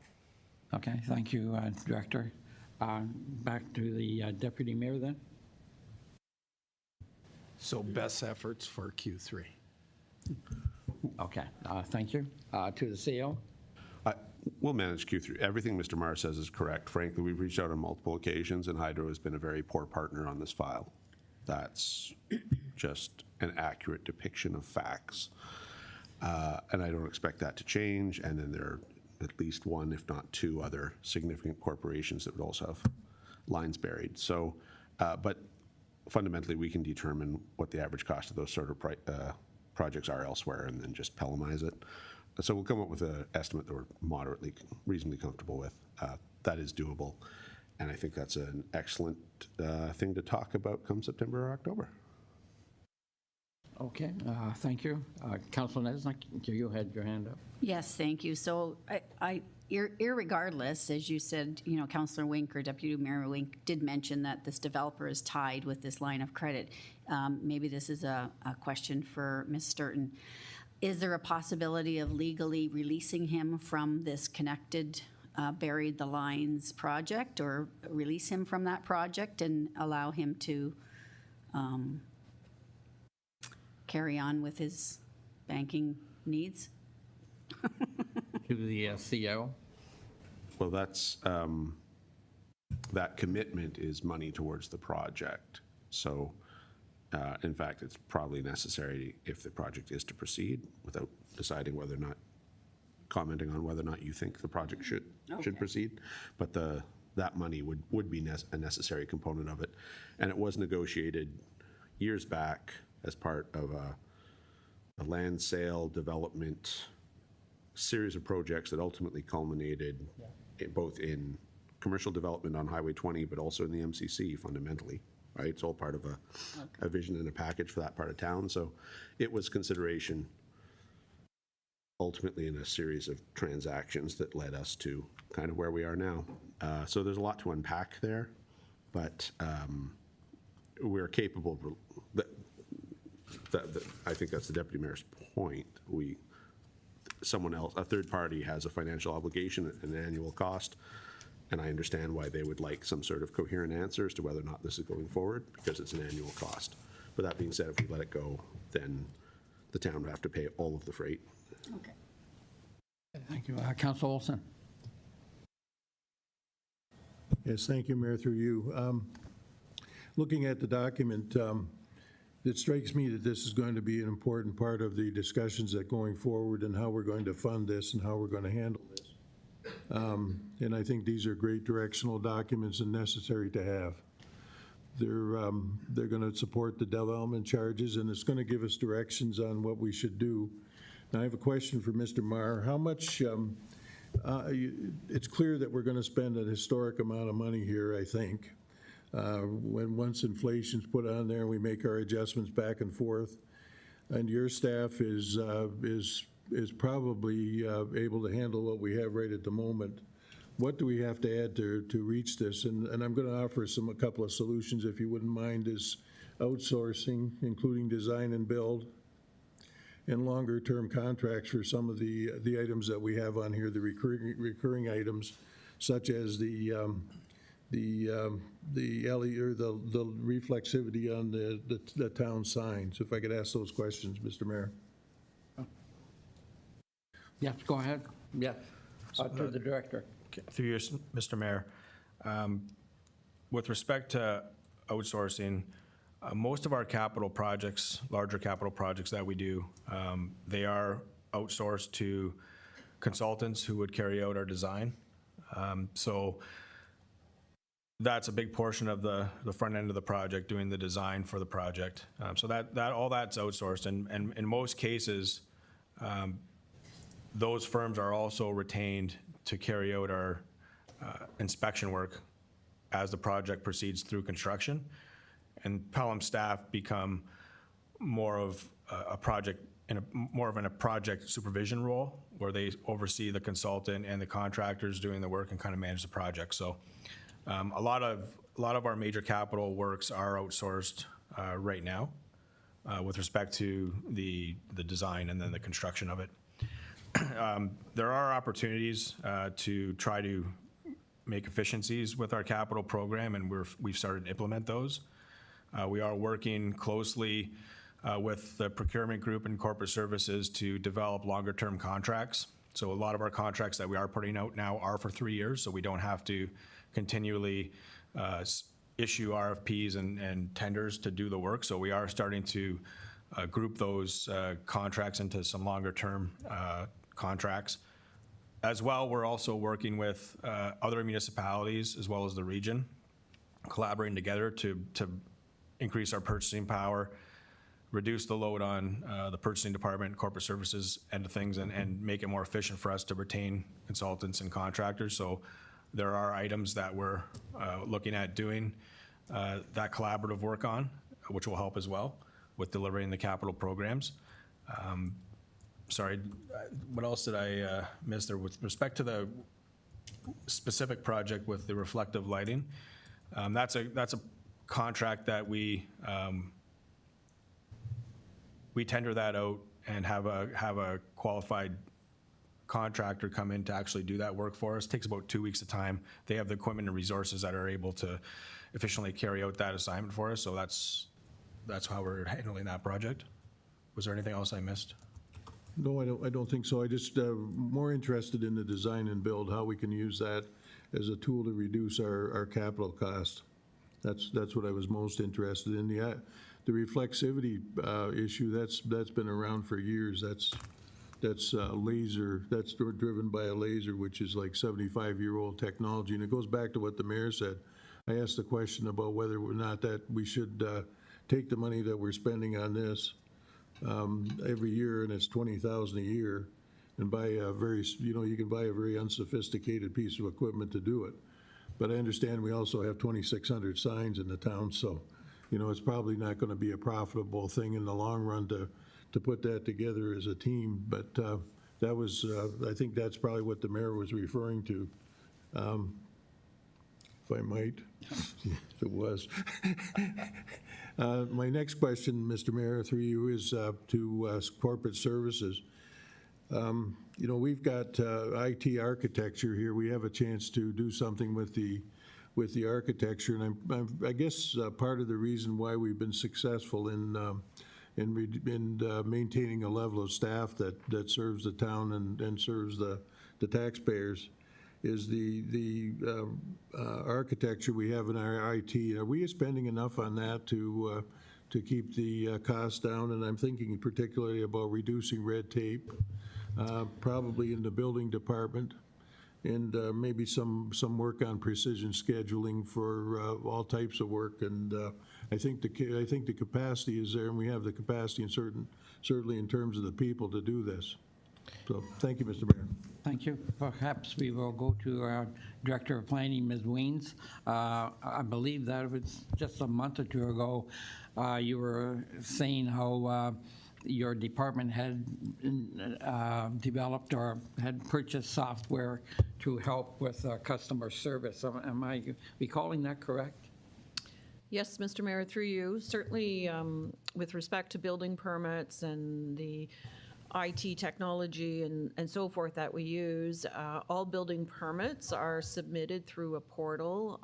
Okay, thank you, Director. Back to the Deputy Mayor then. So best efforts for Q3. Okay, thank you. To the CEO. We'll manage Q3. Everything Mr. Marr says is correct. Frankly, we've reached out on multiple occasions, and Hydro has been a very poor partner on this file. That's just an accurate depiction of facts. And I don't expect that to change. And then there are at least one, if not two, other significant corporations that would also have lines buried. So, but fundamentally, we can determine what the average cost of those sort of projects are elsewhere and then just Pelhamize it. So we'll come up with an estimate that we're reasonably comfortable with. That is doable. And I think that's an excellent thing to talk about come September or October. Okay, thank you. Councilor Nesnick, you had your hand up. Yes, thank you. So irregardless, as you said, you know, Councillor Wink or Deputy Mayor Wink did mention that this developer is tied with this line of credit. Maybe this is a question for Ms. Sturton. Is there a possibility of legally releasing him from this connected buried the lines project, or release him from that project and allow him to carry on with his banking needs? To the CEO. Well, that's, that commitment is money towards the project. So, in fact, it's probably necessary if the project is to proceed, without deciding whether or not, commenting on whether or not you think the project should proceed. But that money would be a necessary component of it. And it was negotiated years back as part of a land sale development series of projects that ultimately culminated both in commercial development on Highway 20, but also in the MCC fundamentally, right? It's all part of a vision and a package for that part of town. So it was consideration ultimately in a series of transactions that led us to kind of where we are now. So there's a lot to unpack there. but we're capable of, I think that's the deputy mayor's point. Someone else, a third party has a financial obligation, an annual cost, and I understand why they would like some sort of coherent answer as to whether or not this is going forward, because it's an annual cost. But that being said, if we let it go, then the town would have to pay all of the freight. Okay. Thank you. Council Olson? Yes, thank you, Mayor, through you. Looking at the document, it strikes me that this is going to be an important part of the discussions that going forward and how we're going to fund this and how we're going to handle this. And I think these are great directional documents and necessary to have. They're going to support the development charges, and it's going to give us directions on what we should do. Now, I have a question for Mr. Marr. How much, it's clear that we're going to spend a historic amount of money here, I think. Once inflation's put on there, we make our adjustments back and forth. And your staff is probably able to handle what we have right at the moment. What do we have to add to reach this? And I'm going to offer a couple of solutions, if you wouldn't mind, is outsourcing, including design and build, and longer-term contracts for some of the items that we have on here, the recurring items, such as the LE or the reflexivity on the town signs. If I could ask those questions, Mr. Mayor. Yes, go ahead. Yes. To the director. Through you, Mr. Mayor, with respect to outsourcing, most of our capital projects, larger capital projects that we do, they are outsourced to consultants who would carry out our design. So that's a big portion of the front end of the project, doing the design for the project. So that all that's outsourced, and in most cases, those firms are also retained to carry out our inspection work as the project proceeds through construction. And Pelham staff become more of a project supervision role, where they oversee the consultant and the contractors doing the work and kind of manage the project. So a lot of our major capital works are outsourced right now with respect to the design and then the construction of it. There are opportunities to try to make efficiencies with our capital program, and we've started to implement those. We are working closely with the procurement group and corporate services to develop longer-term contracts. So a lot of our contracts that we are putting out now are for 3 years, so we don't have to continually issue RFPs and tenders to do the work. So we are starting to group those contracts into some longer-term contracts. As well, we're also working with other municipalities as well as the region, collaborating together to increase our purchasing power, reduce the load on the purchasing department, corporate services end of things, and make it more efficient for us to retain consultants and contractors. So there are items that we're looking at doing that collaborative work on, which will help as well with delivering the capital programs. Sorry, what else did I miss there? With respect to the specific project with the reflective lighting, that's a contract that we tender that out and have a qualified contractor come in to actually do that work for us. It takes about 2 weeks of time. They have the equipment and resources that are able to efficiently carry out that assignment for us. So that's how we're handling that project. Was there anything else I missed? No, I don't think so. I just more interested in the design and build, how we can use that as a tool to reduce our capital cost. That's what I was most interested in. The reflexivity issue, that's been around for years. That's laser, that's driven by a laser, which is like 75-year-old technology. And it goes back to what the mayor said. I asked the question about whether or not that we should take the money that we're spending on this every year, and it's $20,000 a year, and buy you can buy a very unsophisticated piece of equipment to do it. But I understand we also have 2,600 signs in the town, so, it's probably not going to be a profitable thing in the long run to put that together as a team. But that was, I think that's probably what the mayor was referring to. if I might. It was. My next question, Mr. Mayor, through you, is to corporate services. You know, we've got IT architecture here. We have a chance to do something with the architecture, and I guess part of the reason why we've been successful in maintaining a level of staff that serves the town and serves the taxpayers is the architecture we have in our IT. Are we spending enough on that to keep the costs down? And I'm thinking particularly about reducing red tape, probably in the building department, and maybe some work on precision scheduling for all types of work. And I think the capacity is there, and we have the capacity in certainly in terms of the people to do this. So thank you, Mr. Mayor. Thank you. Perhaps we will go to our Director of Planning, Ms. Weens. I believe that it was just a month or two ago, you were saying how your department had developed or had purchased software to help with customer service. Am I recalling that correct? Yes, Mr. Mayor, through you. Certainly, with respect to building permits and the IT technology and so forth that we use, all building permits are submitted through a portal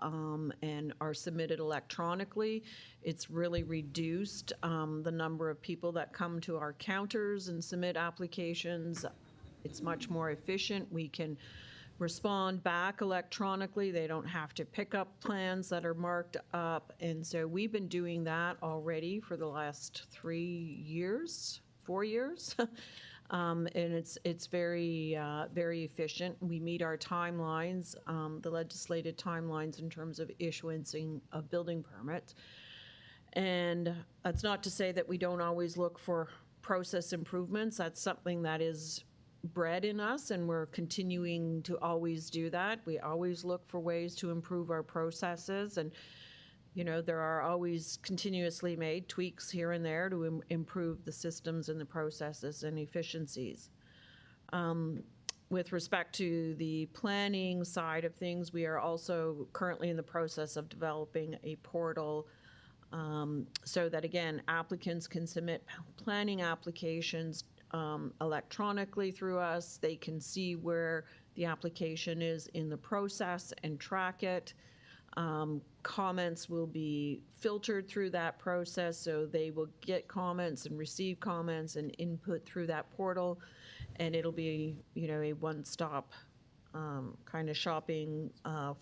and are submitted electronically. It's really reduced the number of people that come to our counters and submit applications. It's much more efficient. We can respond back electronically. They don't have to pick up plans that are marked up. And so we've been doing that already for the last 4 years. And it's very efficient. We meet our timelines, the legislated timelines in terms of issuancing of building permits. And that's not to say that we don't always look for process improvements. That's something that is bred in us, and we're continuing to always do that. We always look for ways to improve our processes, and you know, there are always continuously made tweaks here and there to improve the systems and the processes and efficiencies. With respect to the planning side of things, we are also currently in the process of developing a portal so that, again, applicants can submit planning applications electronically through us. They can see where the application is in the process and track it. Comments will be filtered through that process, so they will get comments and receive comments and input through that portal, and it'll be, you know, a one-stop kind of shopping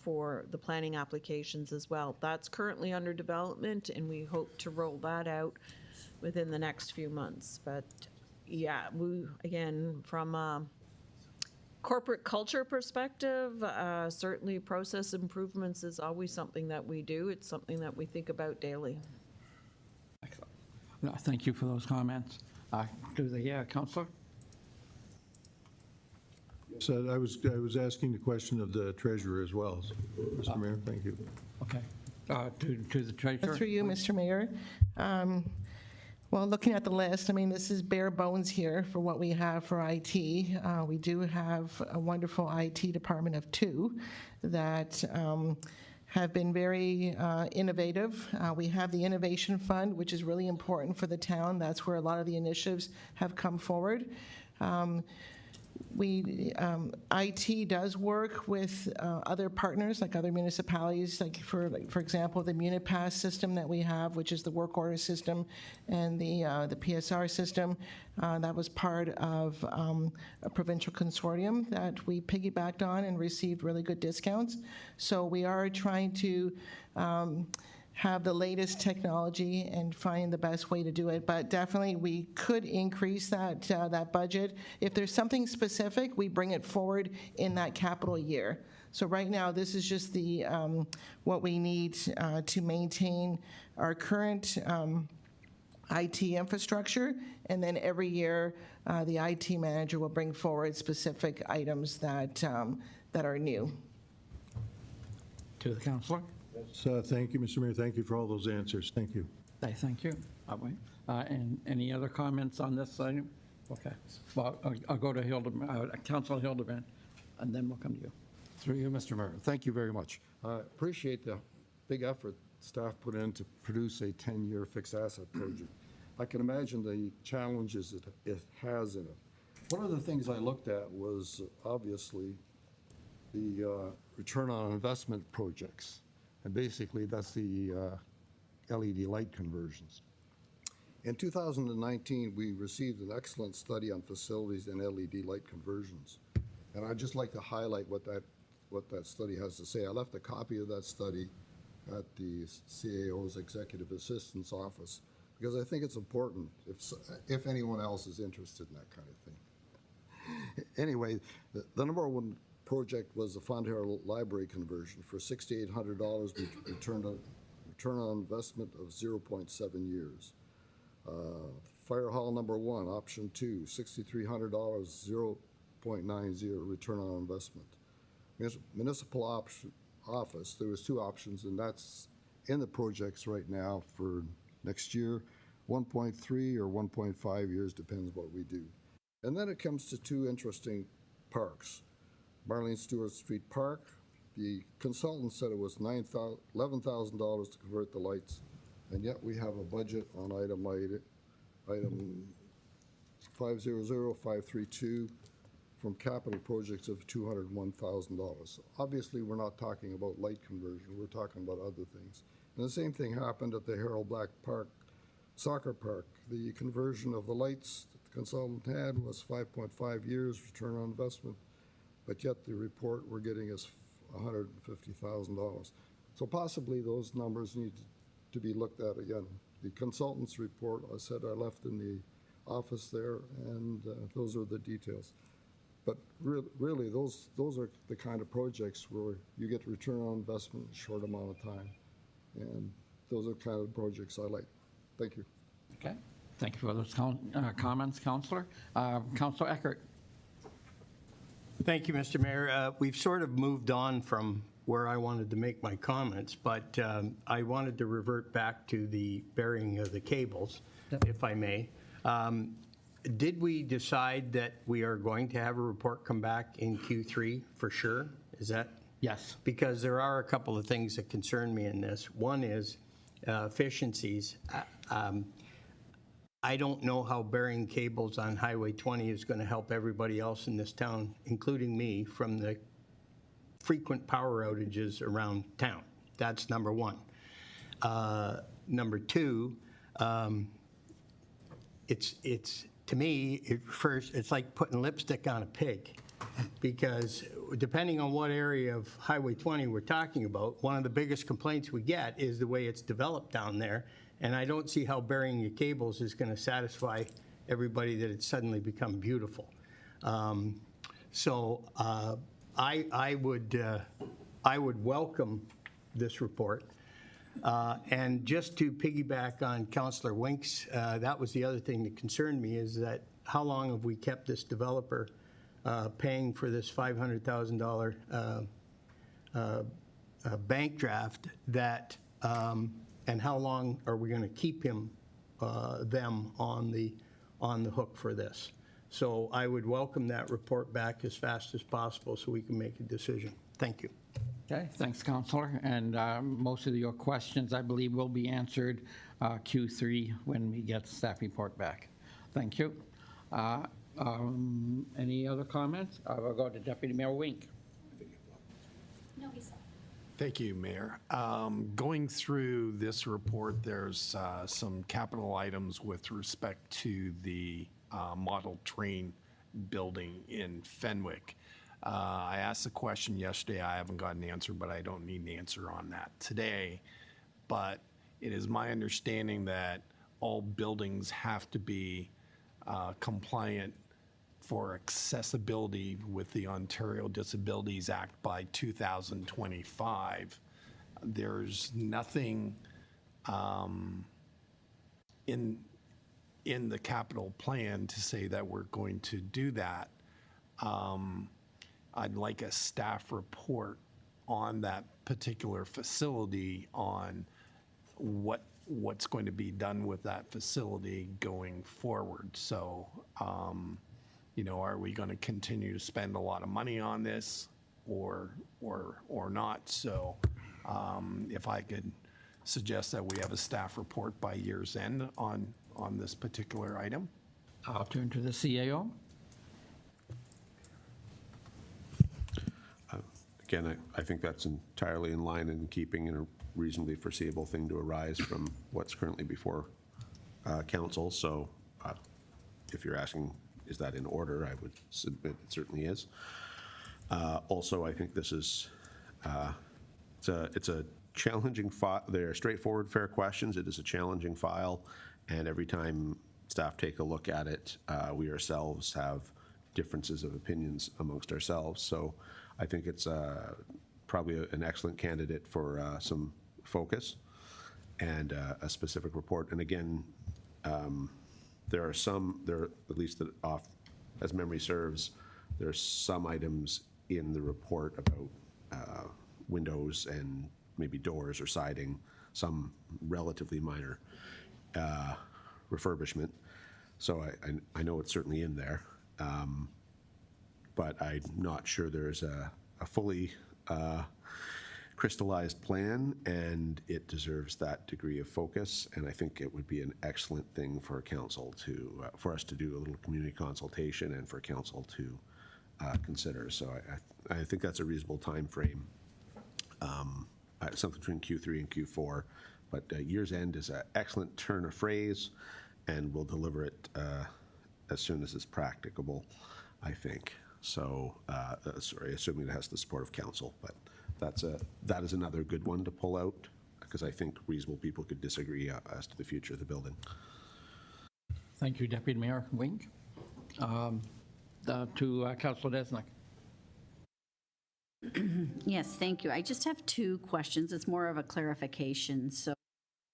for the planning applications as well. That's currently under development, and we hope to roll that out within the next few months. But yeah, we, again, from a corporate culture perspective, certainly process improvements is always something that we do. It's something that we think about daily. Excellent. No, thank you for those comments. To the councillor? So I was asking the question of the treasurer as well, Mr. Mayor. Thank you. Okay. To the treasurer? Through you, Mr. Mayor. Well, looking at the list, I mean, this is bare bones here for what we have for IT. We do have a wonderful IT department of 2 that have been very innovative. We have the Innovation Fund, which is really important for the town. That's where a lot of the initiatives have come forward. IT does work with other partners, like other municipalities, like for example, the Munipass system that we have, which is the work order system, and the PSR system. That was part of a provincial consortium that we piggybacked on and received really good discounts. So we are trying to have the latest technology and find the best way to do it. But definitely, we could increase that budget. If there's something specific, we bring it forward in that capital year. So right now, this is just the what we need to maintain our current IT infrastructure, and then every year, the IT manager will bring forward specific items that are new. To the councillor? So thank you, Mr. Mayor. Thank you for all those answers. Thank you. Thank you. And any other comments on this item? Okay. Well, I'll go to Councilor Hildebrand, and then we'll come to you. Through you, Mr. Mayor. Thank you very much. I appreciate the big effort staff put in to produce a 10-year fixed asset project. I can imagine the challenges it has in it. One of the things I looked at was obviously the return on investment projects. And basically, that's the LED light conversions. In 2019, we received an excellent study on facilities and LED light conversions. And I'd just like to highlight what that study has to say. I left a copy of that study at the CAO's Executive Assistant's office because I think it's important if anyone else is interested in that kind of thing. Anyway, the number one project was the Fontero Library conversion for $6,800 return on investment of 0.7 years. Fire Hall number one, option two, $6,300, 0.90 return on investment. Municipal office, there was two options, and that's in the projects right now for next year, 1.3 or 1.5 years, depends what we do. And then it comes to two interesting parks. Marlene Stewart Street Park, the consultant said it was $11,000 to convert the lights, and yet we have a budget on item 500532 from capital projects of $201,000. So obviously, we're not talking about light conversion, we're talking about other things. And the same thing happened at the Harold Black Park soccer park. The conversion of the lights that the consultant had was 5.5 years return on investment, but yet the report we're getting is $150,000. So possibly those numbers need to be looked at again. The consultant's report, I said I left in the office there, and those are the details. But really, those are the kind of projects where you get return on investment in a short amount of time. And those are the kind of projects I like. Thank you. Okay. Thank you for those comments, Councillor. Councillor Eckert. Thank you, Mr. Mayor. We've sort of moved on from where I wanted to make my comments, but I wanted to revert back to the burying of the cables, if I may. Did we decide that we are going to have a report come back in Q3 for sure? Is that? Yes. Because there are a couple of things that concern me in this. One is efficiencies. I don't know how burying cables on Highway 20 is going to help everybody else in this town, including me, from the frequent power outages around town. That's number one. Number two, it's to me, it's like putting lipstick on a pig, because depending on what area of Highway 20 we're talking about, one of the biggest complaints we get is the way it's developed down there, and I don't see how burying your cables is going to satisfy everybody that it's suddenly become beautiful. So I would welcome this report. And just to piggyback on Councillor Wink's, that was the other thing that concerned me, is that how long have we kept this developer paying for this $500,000 bank draft that, and how long are we going to keep them on the hook for this? So I would welcome that report back as fast as possible so we can make a decision. Thank you. Okay, thanks, Councillor. And most of your questions, I believe, will be answered Q3 when we get the staff report back. Thank you. Any other comments? I will go to Deputy Mayor Wink. Thank you, Mayor. Going through this report, there's some capital items with respect to the model train building in Fenwick. I asked the question yesterday. I haven't got an answer, but I don't need an answer on that today. But it is my understanding that all buildings have to be compliant for accessibility with the Ontario Disabilities Act by 2025. There's nothing in the capital plan to say that we're going to do that. I'd like a staff report on that particular facility, on what's going to be done with that facility going forward. So, are we going to continue to spend a lot of money on this? or not. So if I could suggest that we have a staff report by year's end on this particular item. I'll turn to the CAO. Again, I think that's entirely in line and in keeping in a reasonably foreseeable thing to arise from what's currently before council. So if you're asking, is that in order, I would submit it certainly is. Also, I think this is, it's a challenging file. They're straightforward, fair questions. It is a challenging file. And every time staff take a look at it, we ourselves have differences of opinions amongst ourselves. So I think it's probably an excellent candidate for some focus and a specific report. And again, there are at least that as memory serves, there's some items in the report about windows and maybe doors or siding, some relatively minor refurbishment. So I know it's certainly in there, but I'm not sure there's a fully crystallized plan, and it deserves that degree of focus. And I think it would be an excellent thing for council to, for us to do a little community consultation and for council to consider. So I think that's a reasonable time frame, something between Q3 and Q4. But year's end is an excellent turn of phrase, and we'll deliver it as soon as it's practicable, I think. So, sorry, assuming it has the support of council, but that is another good one to pull out, because I think reasonable people could disagree as to the future of the building. Thank you, Deputy Mayor Wink. To Councilor Desnick. Yes, thank you. I just have two questions. It's more of a clarification. So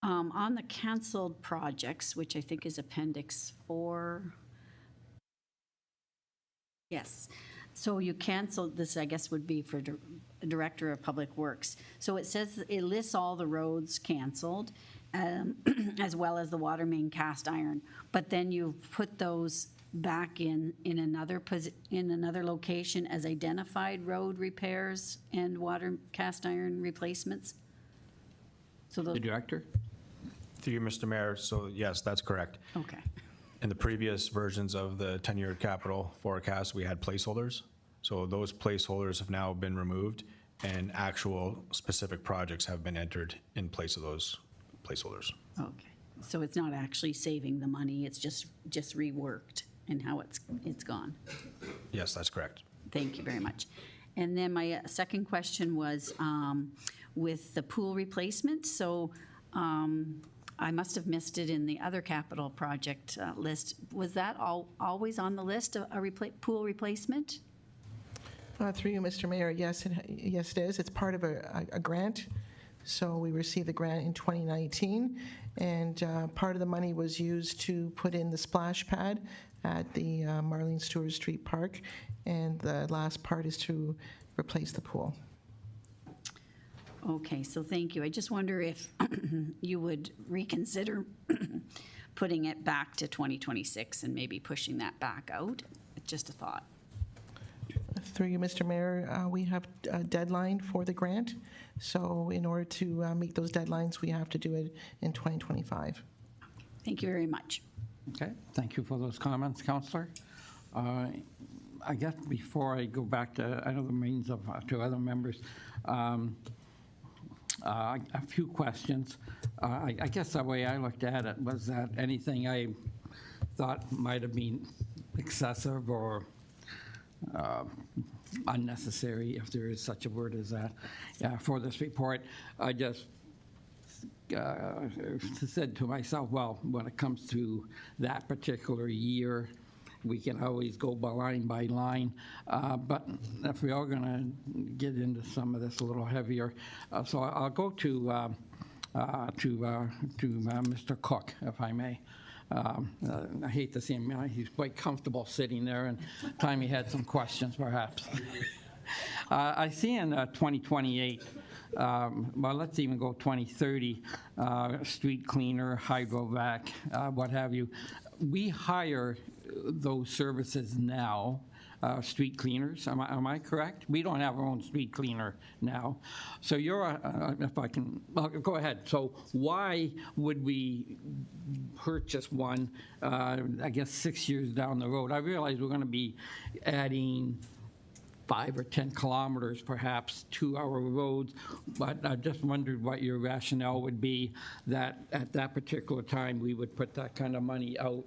on the canceled projects, which I think is Appendix 4. Yes. So you canceled this, I guess, would be for Director of Public Works. So it says, it lists all the roads canceled, as well as the water main cast iron. But then you put those back in another location as identified road repairs and water cast iron replacements? So those, The Director? Through you, Mr. Mayor, so yes, that's correct. okay. In the previous versions of the 10-year capital forecast, we had placeholders. So those placeholders have now been removed, and actual specific projects have been entered in place of those placeholders. Okay. So it's not actually saving the money, it's just reworked and how it's gone. Yes, that's correct. Thank you very much. And then my second question was with the pool replacement. So I must have missed it in the other capital project list. Was that always on the list, a pool replacement? Through you, Mr. Mayor, yes, it is. It's part of a grant. So we received the grant in 2019, and part of the money was used to put in the splash pad at the Marlene Stewart Street Park, and the last part is to replace the pool. Okay, so thank you. I just wonder if you would reconsider putting it back to 2026 and maybe pushing that back out. Just a thought. Through you, Mr. Mayor, we have a deadline for the grant. So in order to meet those deadlines, we have to do it in 2025. Thank you very much. Okay, thank you for those comments, Councillor. I guess before I go back to other means of to other members, a few questions. I guess the way I looked at it was that anything I thought might have been excessive or unnecessary, if there is such a word as that, for this report, I just said to myself, well, when it comes to that particular year, we can always go by line, but if we are going to get into some of this a little heavier, so I'll go to Mr. Cook, if I may. I hate to see him, he's quite comfortable sitting there, and time he had some questions, perhaps. I see in 2028, well, let's even go 2030, street cleaner, hydrovac, what have you. We hire those services now. street cleaners. Am I correct? We don't have our own street cleaner now. So you're, if I can, well, go ahead. So why would we purchase one, I guess, 6 years down the road? I realize we're going to be adding 5 or 10 kilometers perhaps to our roads, but I just wondered what your rationale would be that at that particular time we would put that kind of money out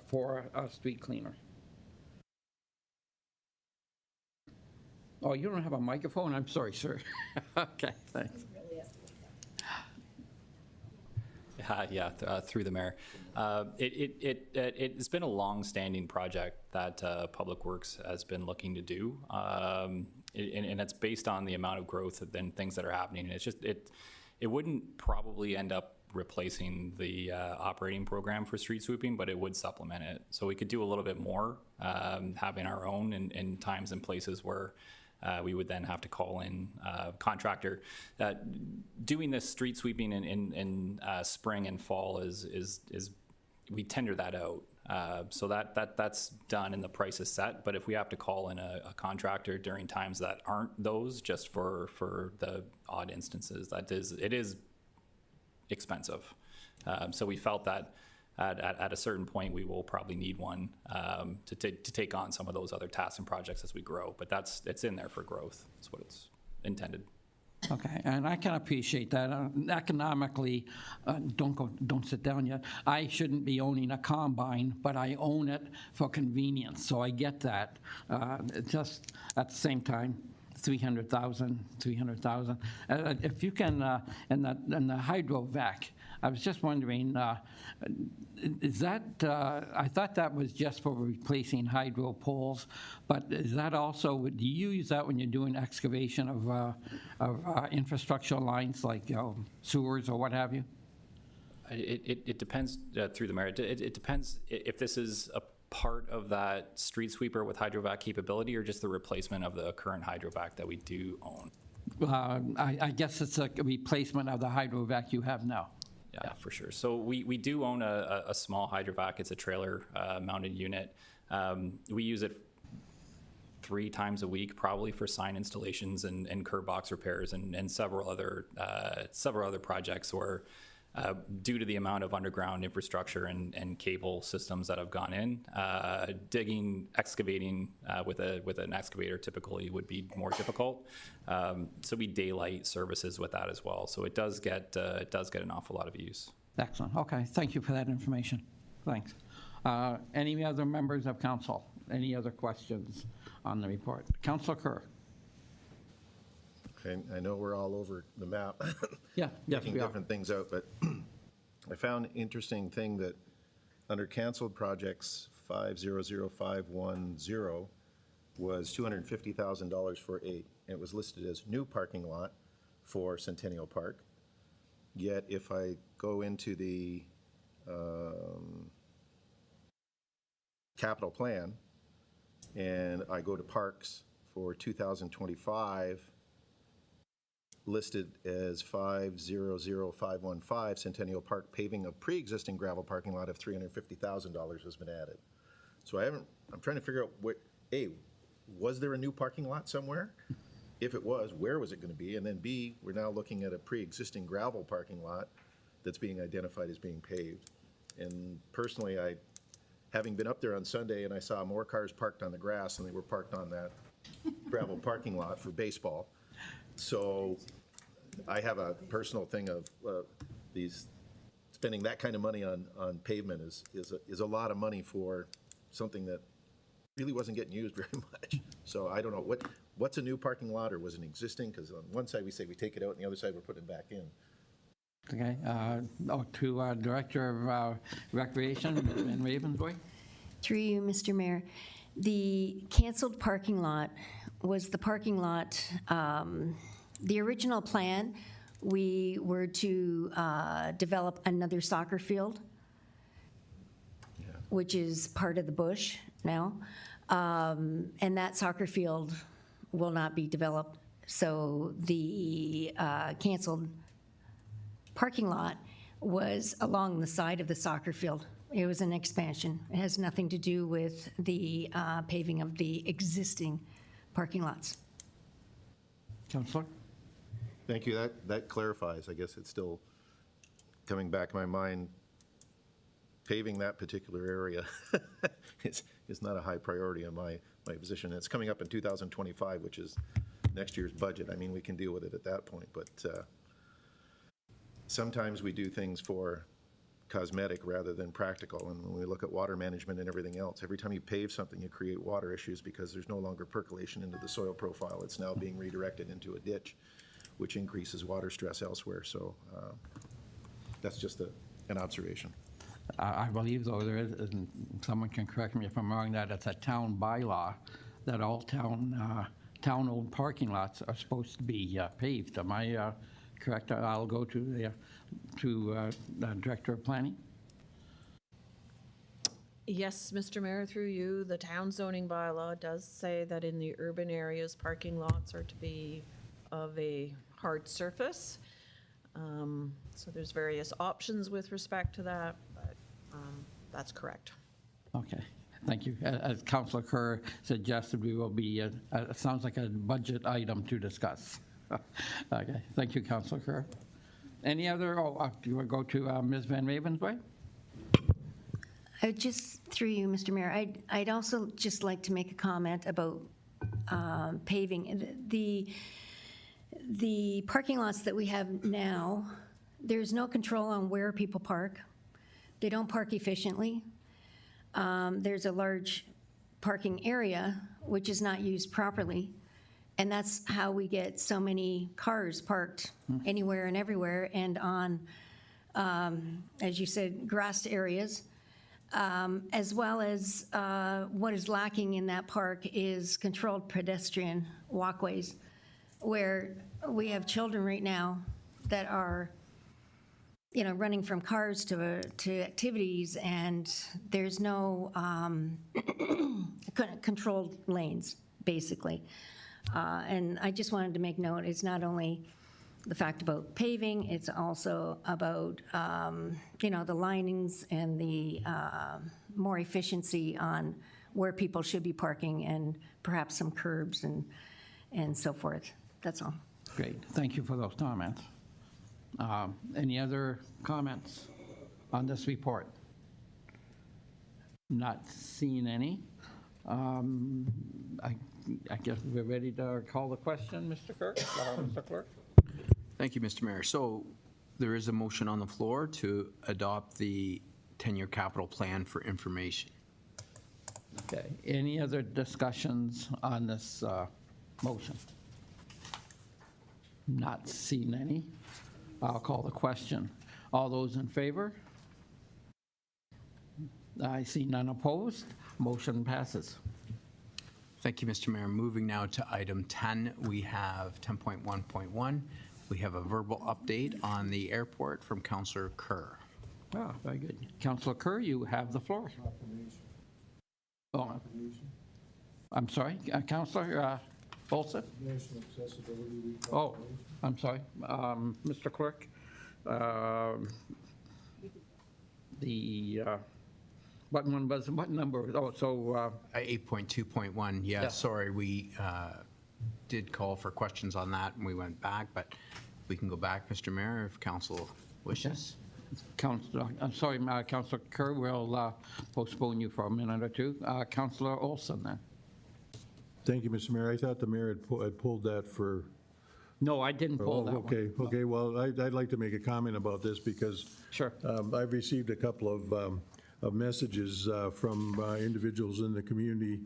for a street cleaner. Oh, you don't have a microphone? I'm sorry, sir. Okay, thanks. Through the mayor. It's been a long-standing project that Public Works has been looking to do, and it's based on the amount of growth and things that are happening. It's just it wouldn't probably end up replacing the operating program for street sweeping, but it would supplement it. So we could do a little bit more, having our own in times and places where we would then have to call in a contractor. Doing this street sweeping in spring and fall is we tender that out. So that's done and the price is set. But if we have to call in a contractor during times that aren't those, just for the odd instances, it is expensive. So we felt that at a certain point, we will probably need one to take on some of those other tasks and projects as we grow. But it's in there for growth. That's what it's intended. Okay, and I can appreciate that. Economically, don't sit down yet. I shouldn't be owning a combine, but I own it for convenience, so I get that. Just at the same time, 300,000. If you can, in the hydrovac, I was just wondering, is that, I thought that was just for replacing hydro poles, but is that also, do you use that when you're doing excavation of infrastructure lines like sewers or what have you? It depends, through the mayor, it depends if this is a part of that street sweeper with hydrovac capability or just the replacement of the current hydrovac that we do own. I guess it's a replacement of the hydrovac you have now. Yeah, for sure. So we do own a small hydrovac. It's a trailer mounted unit. We use it 3 times a week, probably for sign installations and curb box repairs and several other projects where, due to the amount of underground infrastructure and cable systems that have gone in, excavating with an excavator typically would be more difficult. So we daylight services with that as well. So it does get an awful lot of use. Excellent. Okay, thank you for that information. Thanks. Any other members of council? Any other questions on the report? Councilor Kerr. Okay, I know we're all over the map. Yeah, yes, Making we are. different things out, but I found an interesting thing that under canceled projects 500510 was $250,000 for it was listed as new parking lot for Centennial Park. Yet if I go into the capital plan and I go to parks for 2025, listed as 500515, Centennial Park paving of pre-existing gravel parking lot of $350,000 has been added. So I'm trying to figure out was there a new parking lot somewhere? If it was, where was it going to be? And then B, we're now looking at a pre-existing gravel parking lot that's being identified as being paved. And personally, having been up there on Sunday and I saw more cars parked on the grass than they were parked on that gravel parking lot for baseball. So I have a personal thing of spending that kind of money on pavement is a lot of money for something that really wasn't getting used very much. So I don't know, what's a new parking lot or was it existing? Because on one side we say we take it out and the other side we're putting it back in. Okay, to Director of Recreation in Ravensboy. Through you, Mr. Mayor. The canceled parking lot was the parking lot, the original plan, we were to develop another soccer field, which is part of the bush now. And that soccer field will not be developed. So the canceled parking lot was along the side of the soccer field. It was an expansion. It has nothing to do with the paving of the existing parking lots. Councillor? Thank you. That clarifies. I guess it's still coming back in my mind. Paving that particular area is not a high priority in my position. It's coming up in 2025, which is next year's budget. I mean, we can deal with it at that point, but sometimes we do things for cosmetic rather than practical. And when we look at water management and everything else, every time you pave something, you create water issues because there's no longer percolation into the soil profile. It's now being redirected into a ditch, which increases water stress elsewhere. So that's just an observation. I believe, though, there is, and someone can correct me if I'm wrong, that it's a town bylaw that all town-owned parking lots are supposed to be paved. Am I correct? I'll go to the Director of Planning. Yes, Mr. Mayor, through you, the town zoning bylaw does say that in the urban areas, parking lots are to be of a hard surface. So there's various options with respect to that, but that's correct. Okay, thank you. As Councillor Kerr suggested, we will be, it sounds like a budget item to discuss. Okay, thank you, Councillor Kerr. Any other, do you want to go to Ms. Van Ravensway? I would just, through you, Mr. Mayor, I'd also just like to make a comment about paving. The parking lots that we have now, there's no control on where people park. They don't park efficiently. There's a large parking area which is not used properly, and that's how we get so many cars parked anywhere and everywhere and on, as you said, grassed areas. As well as what is lacking in that park is controlled pedestrian walkways, where we have children right now that are, running from cars to activities, and there's no controlled lanes, basically. And I just wanted to make note, it's not only the fact about paving, it's also about, the linings and the more efficiency on where people should be parking and perhaps some curbs and so forth. That's all. Great, thank you for those comments. Any other comments on this report? Not seeing any. I guess we're ready to call the question, Mr. Clerk. Mr. Clerk. Thank you, Mr. Mayor. So there is a motion on the floor to adopt the 10-year capital plan for information. Okay, any other discussions on this motion? Not seeing any. I'll call the question. All those in favor? I see none opposed. Motion passes. Thank you, Mr. Mayor. Moving now to item 10, we have 10.1.1. We have a verbal update on the airport from Councillor Kerr. Oh, very good. Councillor Kerr, you have the floor. Oh, I'm sorry, Councillor Olson? National Accessibility Week. Oh, I'm sorry, Mr. Clerk. What one was, what number? Oh, so. 8.2.1, yeah, Yes. sorry, we did call for questions on that and we went back, but we can go back, Mr. Mayor, if council wishes. Councillor, I'm sorry, Councillor Kerr, we'll postpone you for a minute or two. Councillor Olson then. Thank you, Mr. Mayor. I thought the mayor had pulled that for. No, I didn't pull that one. Okay, well, I'd like to make a comment about this because. Sure. I've received a couple of messages from individuals in the community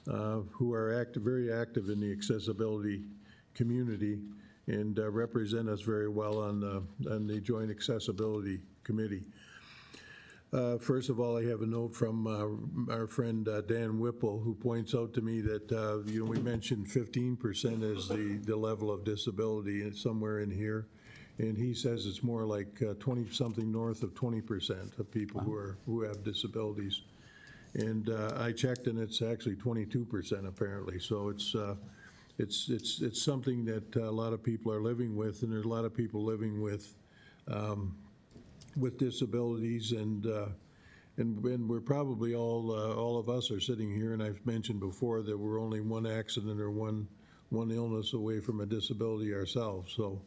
who are very active in the accessibility community and represent us very well on the Joint Accessibility Committee. First of all, I have a note from our friend Dan Whipple, who points out to me that, we mentioned 15% as the level of disability and somewhere in here. And he says it's more like 20-something north of 20% of people who have disabilities. And I checked, and it's actually 22% apparently. So it's something that a lot of people are living with, and there's a lot of people living with disabilities, and And we're probably all of us are sitting here, and I've mentioned before that we're only one accident or one illness away from a disability ourselves. So,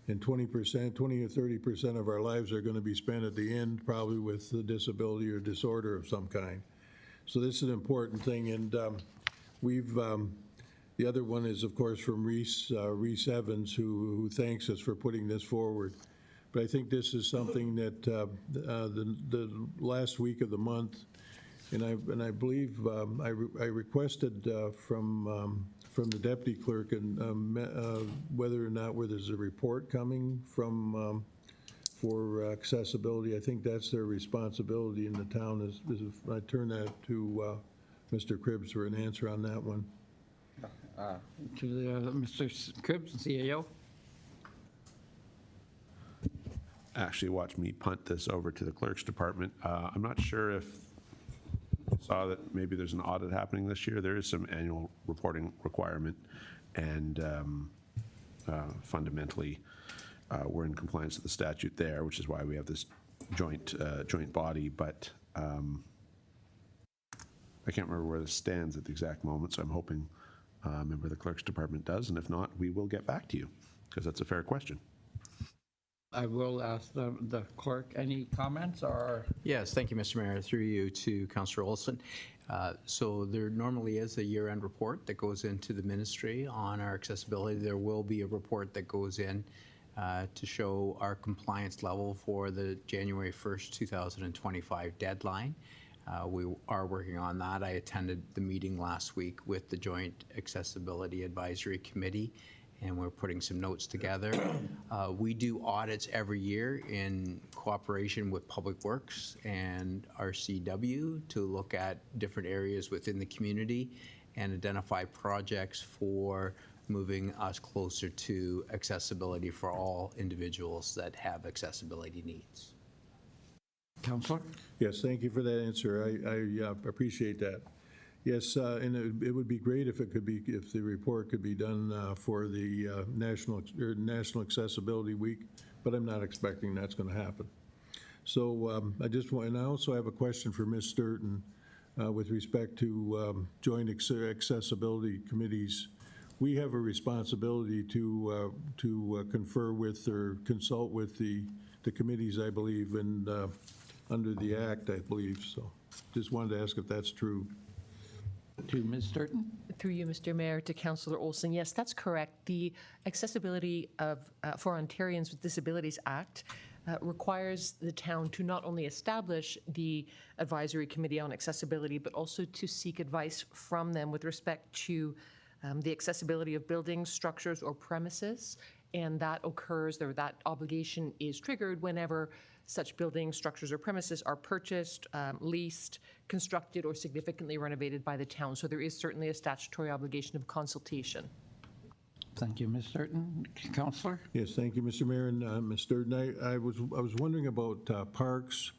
and 20% or 30% of our lives are going to be spent at the end, probably with a disability or disorder of some kind. So this is an important thing, and the other one is, of course, from Reese Evans, who thanks us for putting this forward. But I think this is something that the last week of the month, and I believe I requested from the deputy clerk and whether or not there's a report coming from for accessibility. I think that's their responsibility in the town. I turn that to Mr. Cribbs for an answer on that one. To Mr. Cribbs, CAO. Actually, watch me punt this over to the clerk's department. I'm not sure if you saw that maybe there's an audit happening this year. There is some annual reporting requirement, and fundamentally, we're in compliance with the statute there, which is why we have this joint body. But I can't remember where this stands at the exact moment, so I'm hoping a member of the clerk's department does, and if not, we will get back to you, because that's a fair question. I will ask the clerk, any comments or? Yes, thank you, Mr. Mayor. Through you to Councillor Olson. So there normally is a year-end report that goes into the ministry on our accessibility. There will be a report that goes in to show our compliance level for the January 1st, 2025 deadline. We are working on that. I attended the meeting last week with the Joint Accessibility Advisory Committee, and we're putting some notes together. We do audits every year in cooperation with Public Works and RCW to look at different areas within the community and identify projects for moving us closer to accessibility for all individuals that have accessibility needs. Counselor? Yes, thank you for that answer. I appreciate that. Yes, and it would be great if the report could be done for the National Accessibility Week, but I'm not expecting that's going to happen. So and I also have a question for Ms. Sturton with respect to joint accessibility committees. We have a responsibility to confer with or consult with the committees, I believe, and under the Act, I believe. So just wanted to ask if that's true. To Ms. Sturton? Through you, Mr. Mayor, to Councillor Olson. Yes, that's correct. The Accessibility for Ontarians with Disabilities Act requires the town to not only establish the Advisory Committee on Accessibility, but also to seek advice from them with respect to the accessibility of buildings, structures, or premises. And that occurs, or that obligation is triggered whenever such buildings, structures, or premises are purchased, leased, constructed, or significantly renovated by the town. So there is certainly a statutory obligation of consultation. Thank you, Ms. Sturton. Counselor? Yes, thank you, Mr. Mayor and Ms. Sturton. I was wondering about parks,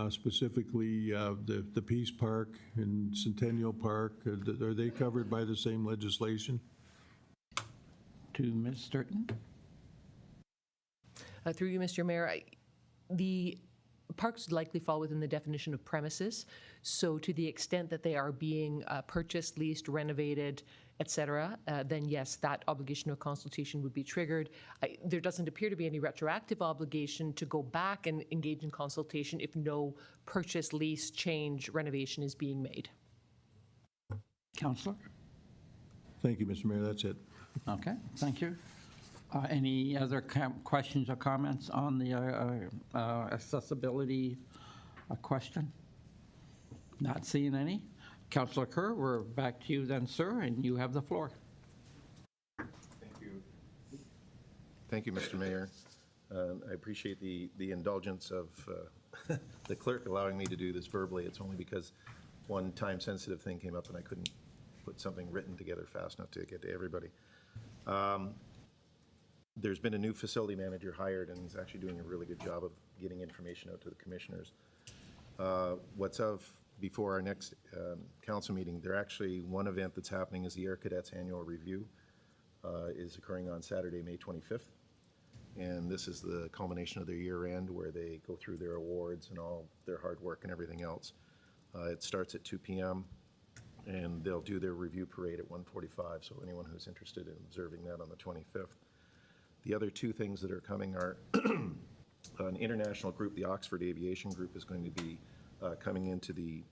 specifically the Peace Park and Centennial Park. Are they covered by the same legislation? To Ms. Sturton? Through you, Mr. Mayor, the parks likely fall within the definition of premises. So to the extent that they are being purchased, leased, renovated, et cetera, then yes, that obligation of consultation would be triggered. There doesn't appear to be any retroactive obligation to go back and engage in consultation if no purchase, lease, change, renovation is being made. Counselor? Thank you, Mr. Mayor. That's it. Okay, thank you. Any other questions or comments on the accessibility question? Not seeing any. Councillor Kerr, we're back to you then, sir, and you have the floor. Thank you. Thank you, Mr. Mayor. I appreciate the indulgence of the clerk allowing me to do this verbally. It's only because one time-sensitive thing came up and I couldn't put something written together fast enough to get to everybody. There's been a new facility manager hired, and he's actually doing a really good job of getting information out to the commissioners. What's before our next council meeting, one event that's happening is the Air Cadets Annual Review is occurring on Saturday, May 25th. And this is the culmination of their year end where they go through their awards and all their hard work and everything else. It starts at 2 p.m. and they'll do their review parade at 1:45. So anyone who's interested in observing that on the 25th. The other two things that are coming are an international group, the Oxford Aviation Group, is going to be coming into the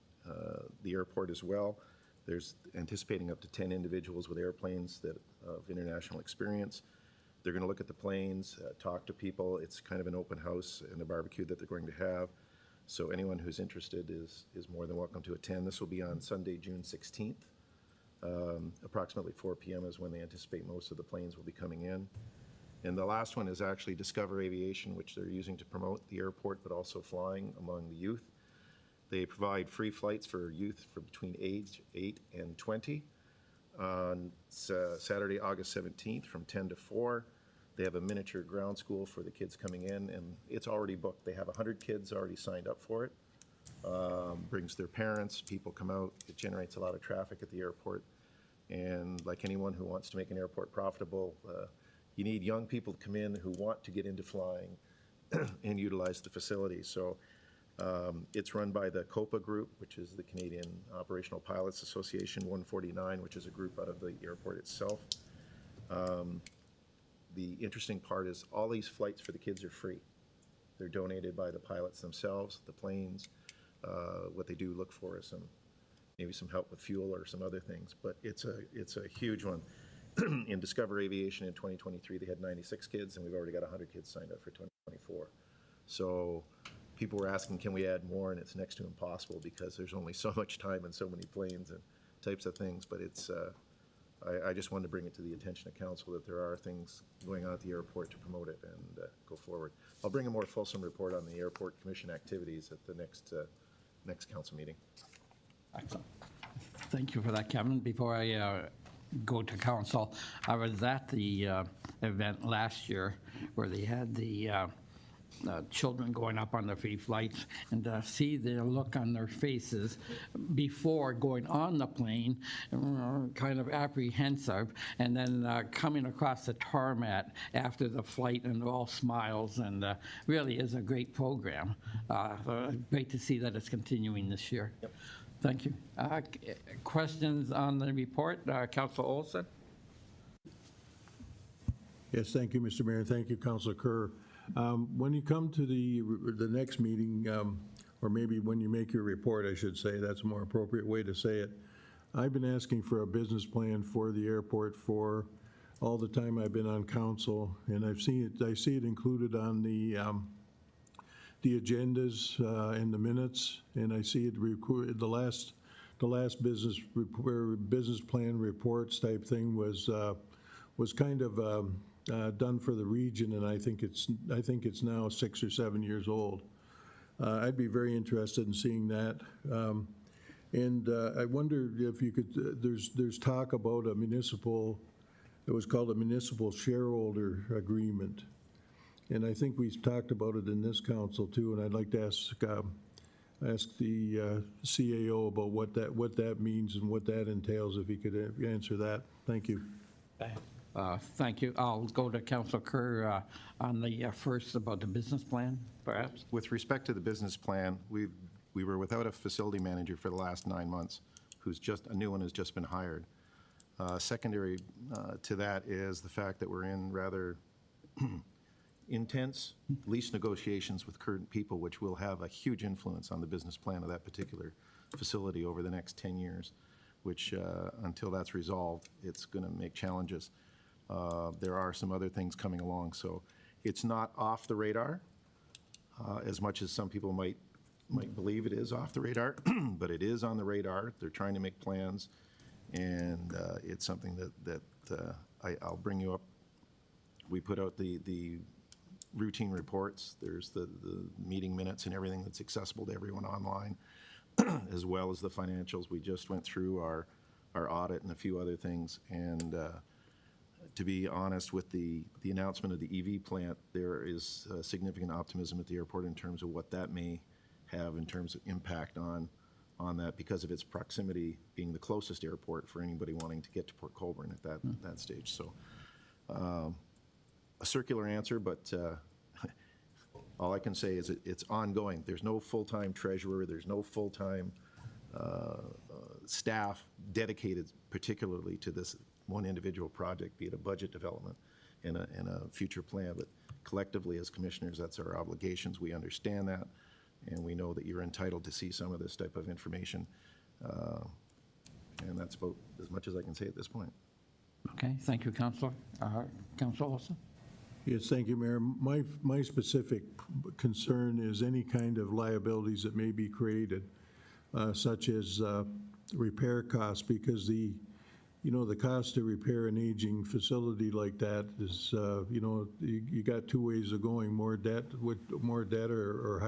airport as well. There's anticipating up to 10 individuals with airplanes that of international experience. They're going to look at the planes, talk to people. It's kind of an open house and a barbecue that they're going to have. So anyone who's interested is more than welcome to attend. This will be on Sunday, June 16th. Approximately 4 p.m. is when they anticipate most of the planes will be coming in. And the last one is actually Discover Aviation, which they're using to promote the airport, but also flying among the youth. They provide free flights for youth for between age 8 and 20 on Saturday, August 17th from 10 to 4. They have a miniature ground school for the kids coming in, and it's already booked. They have 100 kids already signed up for it. Brings their parents, people come out. It generates a lot of traffic at the airport. And like anyone who wants to make an airport profitable, you need young people to come in who want to get into flying and utilize the facility. So it's run by the COPA group, which is the Canadian Operational Pilots Association 149, which is a group out of the airport itself. The interesting part is all these flights for the kids are free. They're donated by the pilots themselves, the planes. What they do look for is maybe some help with fuel or some other things, but it's a huge one. In Discover Aviation in 2023, they had 96 kids, and we've already got 100 kids signed up for 2024. So people were asking, can we add more? And it's next to impossible because there's only so much time and so many planes and types of things. But it's, I just wanted to bring it to the attention of council that there are things going on at the airport to promote it and go forward. I'll bring a more fulsome report on the Airport Commission activities at the next council meeting. Excellent. Thank you for that, Kevin. Before I go to council, I was at the event last year where they had the children going up on the free flights, and to see the look on their faces before going on the plane, kind of apprehensive, and then coming across the tarmac after the flight, and all smiles, and really is a great program. Great to see that it's continuing this year. Yep. Thank you. Questions on the report? Councilor Olson? Yes, thank you, Mr. Mayor, and thank you, Councilor Kerr. When you come to the next meeting, or maybe when you make your report, I should say, that's a more appropriate way to say it. I've been asking for a business plan for the airport for all the time I've been on council, and I see it included on the agendas and the minutes, and I see it the last business plan reports type thing was kind of done for the region, and I think it's now 6 or 7 years old. I'd be very interested in seeing that. And I wonder if you could, there's talk about a municipal, it was called a municipal shareholder agreement. And I think we've talked about it in this council too, and I'd like to ask the CAO about what that means and what that entails, if he could answer that. Thank you. Thank you. I'll go to Councilor Kerr on the first about the business plan, perhaps. With respect to the business plan, we were without a facility manager for the last 9 months, a new one has just been hired. Secondary to that is the fact that we're in rather intense lease negotiations with current people, which will have a huge influence on the business plan of that particular facility over the next 10 years, which until that's resolved, it's going to make challenges. There are some other things coming along, so it's not off the radar as much as some people might believe it is off the radar, but it is on the radar. They're trying to make plans, and it's something that I'll bring you up. We put out the routine reports. There's the meeting minutes and everything that's accessible to everyone online, as well as the financials. We just went through our audit and a few other things, and to be honest, with the announcement of the EV plant, there is significant optimism at the airport in terms of what that may have in terms of impact on that, because of its proximity being the closest airport for anybody wanting to get to Port Colborne at that stage. So a circular answer, but all I can say is it's ongoing. There's no full-time treasurer, there's no full-time staff dedicated particularly to this one individual project, be it a budget development and a future plan. But collectively, as commissioners, that's our obligations. We understand that, and we know that you're entitled to see some of this type of information. And that's about as much as I can say at this point. Okay, thank you, Councillor. Councillor Olson? Yes, thank you, Mayor. My specific concern is any kind of liabilities that may be created, such as repair costs, because the cost to repair an aging facility like that is, you got two ways of going, more debt or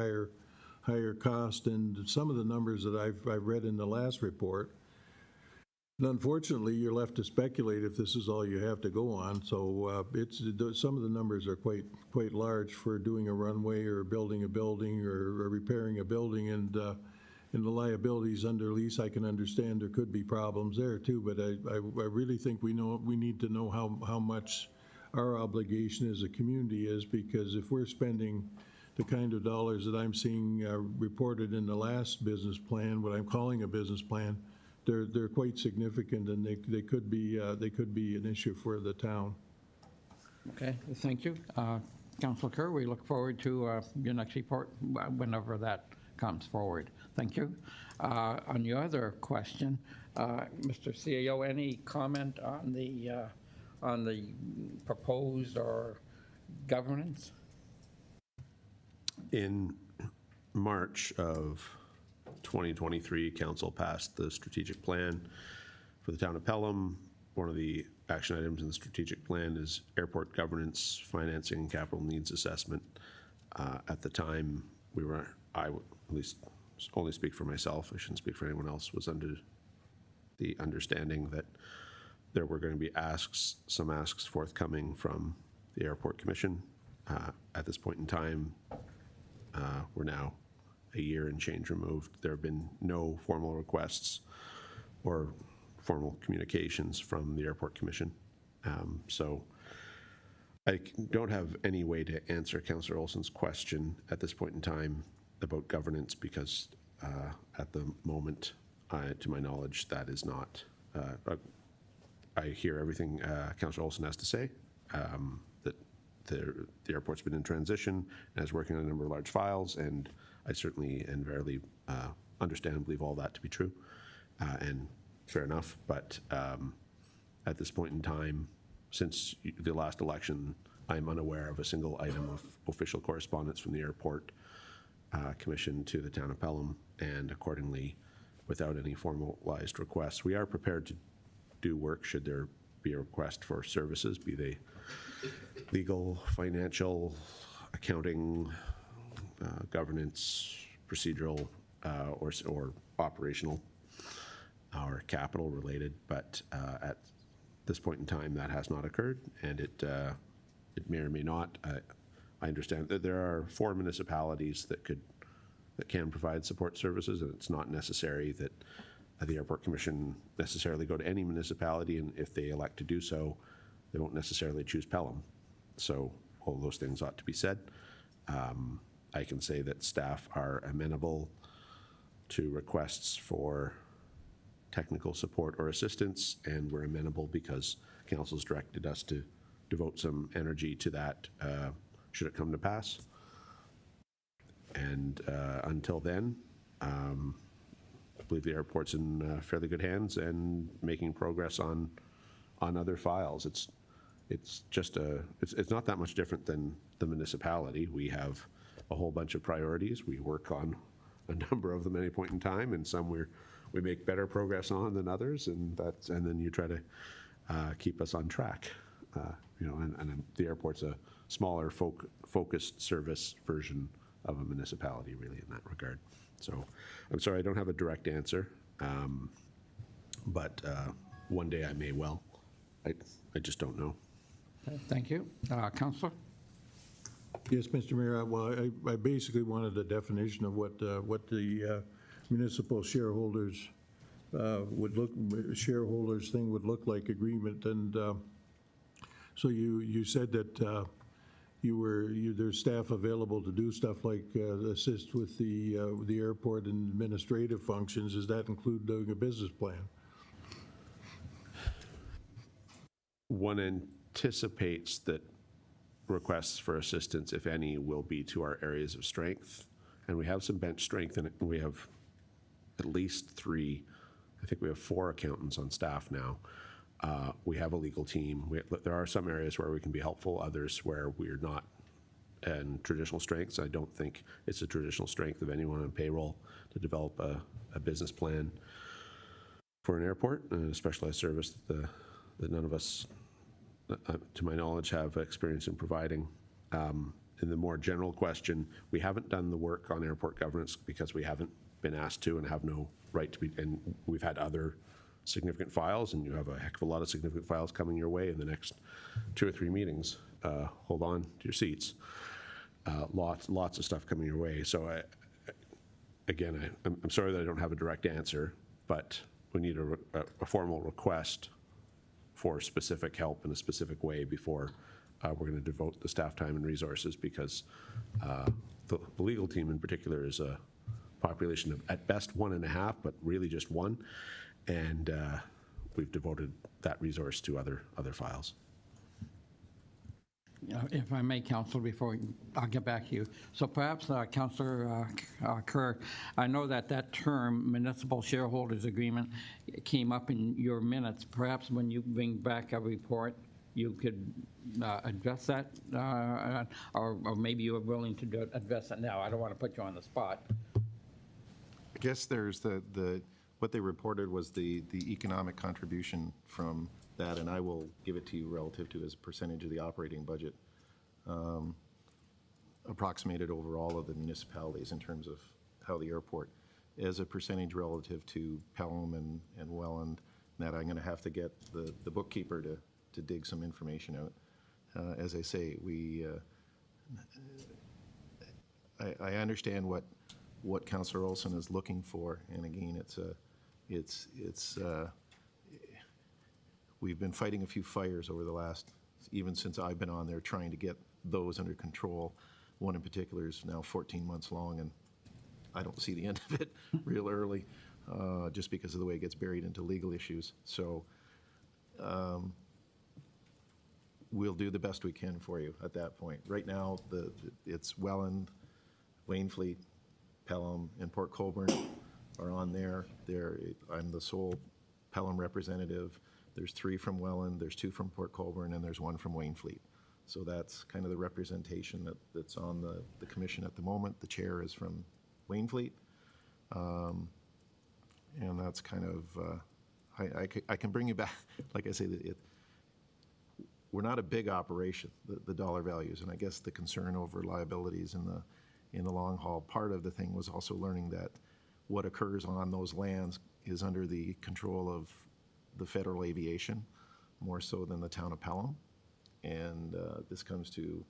higher cost. And some of the numbers that I've read in the last report, and unfortunately, you're left to speculate if this is all you have to go on. So some of the numbers are quite large for doing a runway or building a building or repairing a building. And the liabilities under lease, I can understand there could be problems there too. But I really think we need to know how much our obligation as a community is, because if we're spending the kind of dollars that I'm seeing reported in the last business plan, what I'm calling a business plan, they're quite significant, and they could be an issue for the town. Okay, thank you. Councillor Kerr, we look forward to your next report whenever that comes forward. Thank you. On your other question, Mr. CAO, any comment on the proposed or governance? In March of 2023, Council passed the strategic plan for the town of Pelham. One of the action items in the strategic plan is airport governance, financing, and capital needs assessment. At the time, I would at least only speak for myself, I shouldn't speak for anyone else, was under the understanding that there were going to be some asks forthcoming from the Airport Commission. At this point in time, we're now a year and change removed. There have been no formal requests or formal communications from the Airport Commission. So I don't have any way to answer Councillor Olson's question at this point in time about governance, because at the moment, to my knowledge, that is not, I hear everything Councillor Olson has to say, that the airport's been in transition and is working on a number of large files, and I certainly and verily understand and believe all that to be true, and fair enough. But at this point in time, since the last election, I'm unaware of a single item of official correspondence from the Airport Commission to the town of Pelham, and accordingly, without any formalized requests, we are prepared to do work should there be a request for services, be they legal, financial, accounting, governance, procedural, or operational, or capital related. But at this point in time, that has not occurred, and it may or may not. I understand that there are 4 municipalities that can provide support services, and it's not necessary that the Airport Commission necessarily go to any municipality, and if they elect to do so, they won't necessarily choose Pelham. So all those things ought to be said. I can say that staff are amenable to requests for technical support or assistance, and we're amenable because council's directed us to devote some energy to that should it come to pass. And until then, I believe the airport's in fairly good hands and making progress on other files. It's not that much different than the municipality. We have a whole bunch of priorities. We work on a number of them at any point in time, and some we make better progress on than others, and then you try to keep us on track. And the airport's a smaller focused service version of a municipality, really, in that regard. So I'm sorry I don't have a direct answer, but one day I may well. I just don't know. Thank you. Councillor? Yes, Mr. Mayor. Well, I basically wanted a definition of what the municipal shareholders shareholders thing would look like agreement. And so you said that there's staff available to do stuff like assist with the airport and administrative functions. Does that include doing a business plan? One anticipates that requests for assistance, if any, will be to our areas of strength. And we have some bench strength in it. We have at least 3, I think we have 4 accountants on staff now. We have a legal team. There are some areas where we can be helpful, others where we're not. And traditional strengths, I don't think it's a traditional strength of anyone on payroll to develop a business plan for an airport, and a specialized service that none of us, to my knowledge, have experience in providing. In the more general question, we haven't done the work on airport governance because we haven't been asked to and have no right to be, and we've had other significant files, and you have a heck of a lot of significant files coming your way in the next 2 or 3 meetings. Hold on to your seats. Lots of stuff coming your way. So I'm sorry that I don't have a direct answer, but we need a formal request for specific help in a specific way before we're going to devote the staff time and resources, because the legal team in particular is a population of at best 1.5, but really just 1. And we've devoted that resource to other files. If I may, Councilor, I'll get back to you. So perhaps, Councilor Kerr, I know that term, municipal shareholders agreement, came up in your minutes. Perhaps when you bring back a report, you could address that, or maybe you are willing to address it now. I don't want to put you on the spot. I guess there's what they reported was the economic contribution from that, and I will give it to you relative to as a percentage of the operating budget, approximated over all of the municipalities in terms of how the airport, as a percentage relative to Pelham and Welland. That I'm going to have to get the bookkeeper to dig some information out. As I say, I understand what Councillor Olson is looking for, and again, we've been fighting a few fires over the last, even since I've been on there, trying to get those under control. One in particular is now 14 months long, and I don't see the end of it real early, just because of the way it gets buried into legal issues. So we'll do the best we can for you at that point. Right now, it's Welland, Wainfleet, Pelham, and Port Colborne are on there. I'm the sole Pelham representative. There's 3 from Welland, there's 2 from Port Colborne, and there's 1 from Wainfleet. So that's kind of the representation that's on the commission at the moment. The chair is from Wainfleet. And that's kind of, I can bring you back, like I say, we're not a big operation, the dollar values, and I guess the concern over liabilities in the long haul. Part of the thing was also learning that what occurs on those lands is under the control of the federal aviation, more so than the town of Pelham. And this comes to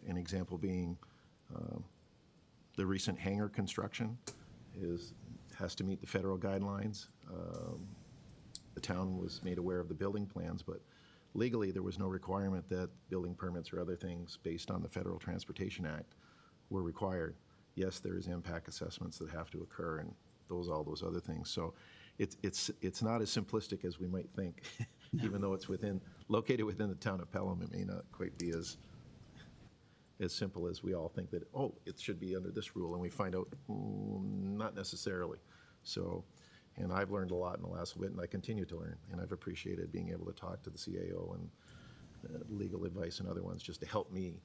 an example being the recent hangar construction has to meet the federal guidelines. The town was made aware of the building plans, but legally there was no requirement that building permits or other things based on the Federal Transportation Act were required. Yes, there is impact assessments that have to occur and all those other things. So it's not as simplistic as we might think. Even though it's located within the town of Pelham, it may not quite be as simple as we all think that, it should be under this rule, and we find out not necessarily. So, and I've learned a lot in the last bit, and I continue to learn, and I've appreciated being able to talk to the CAO and legal advice and other ones just to help me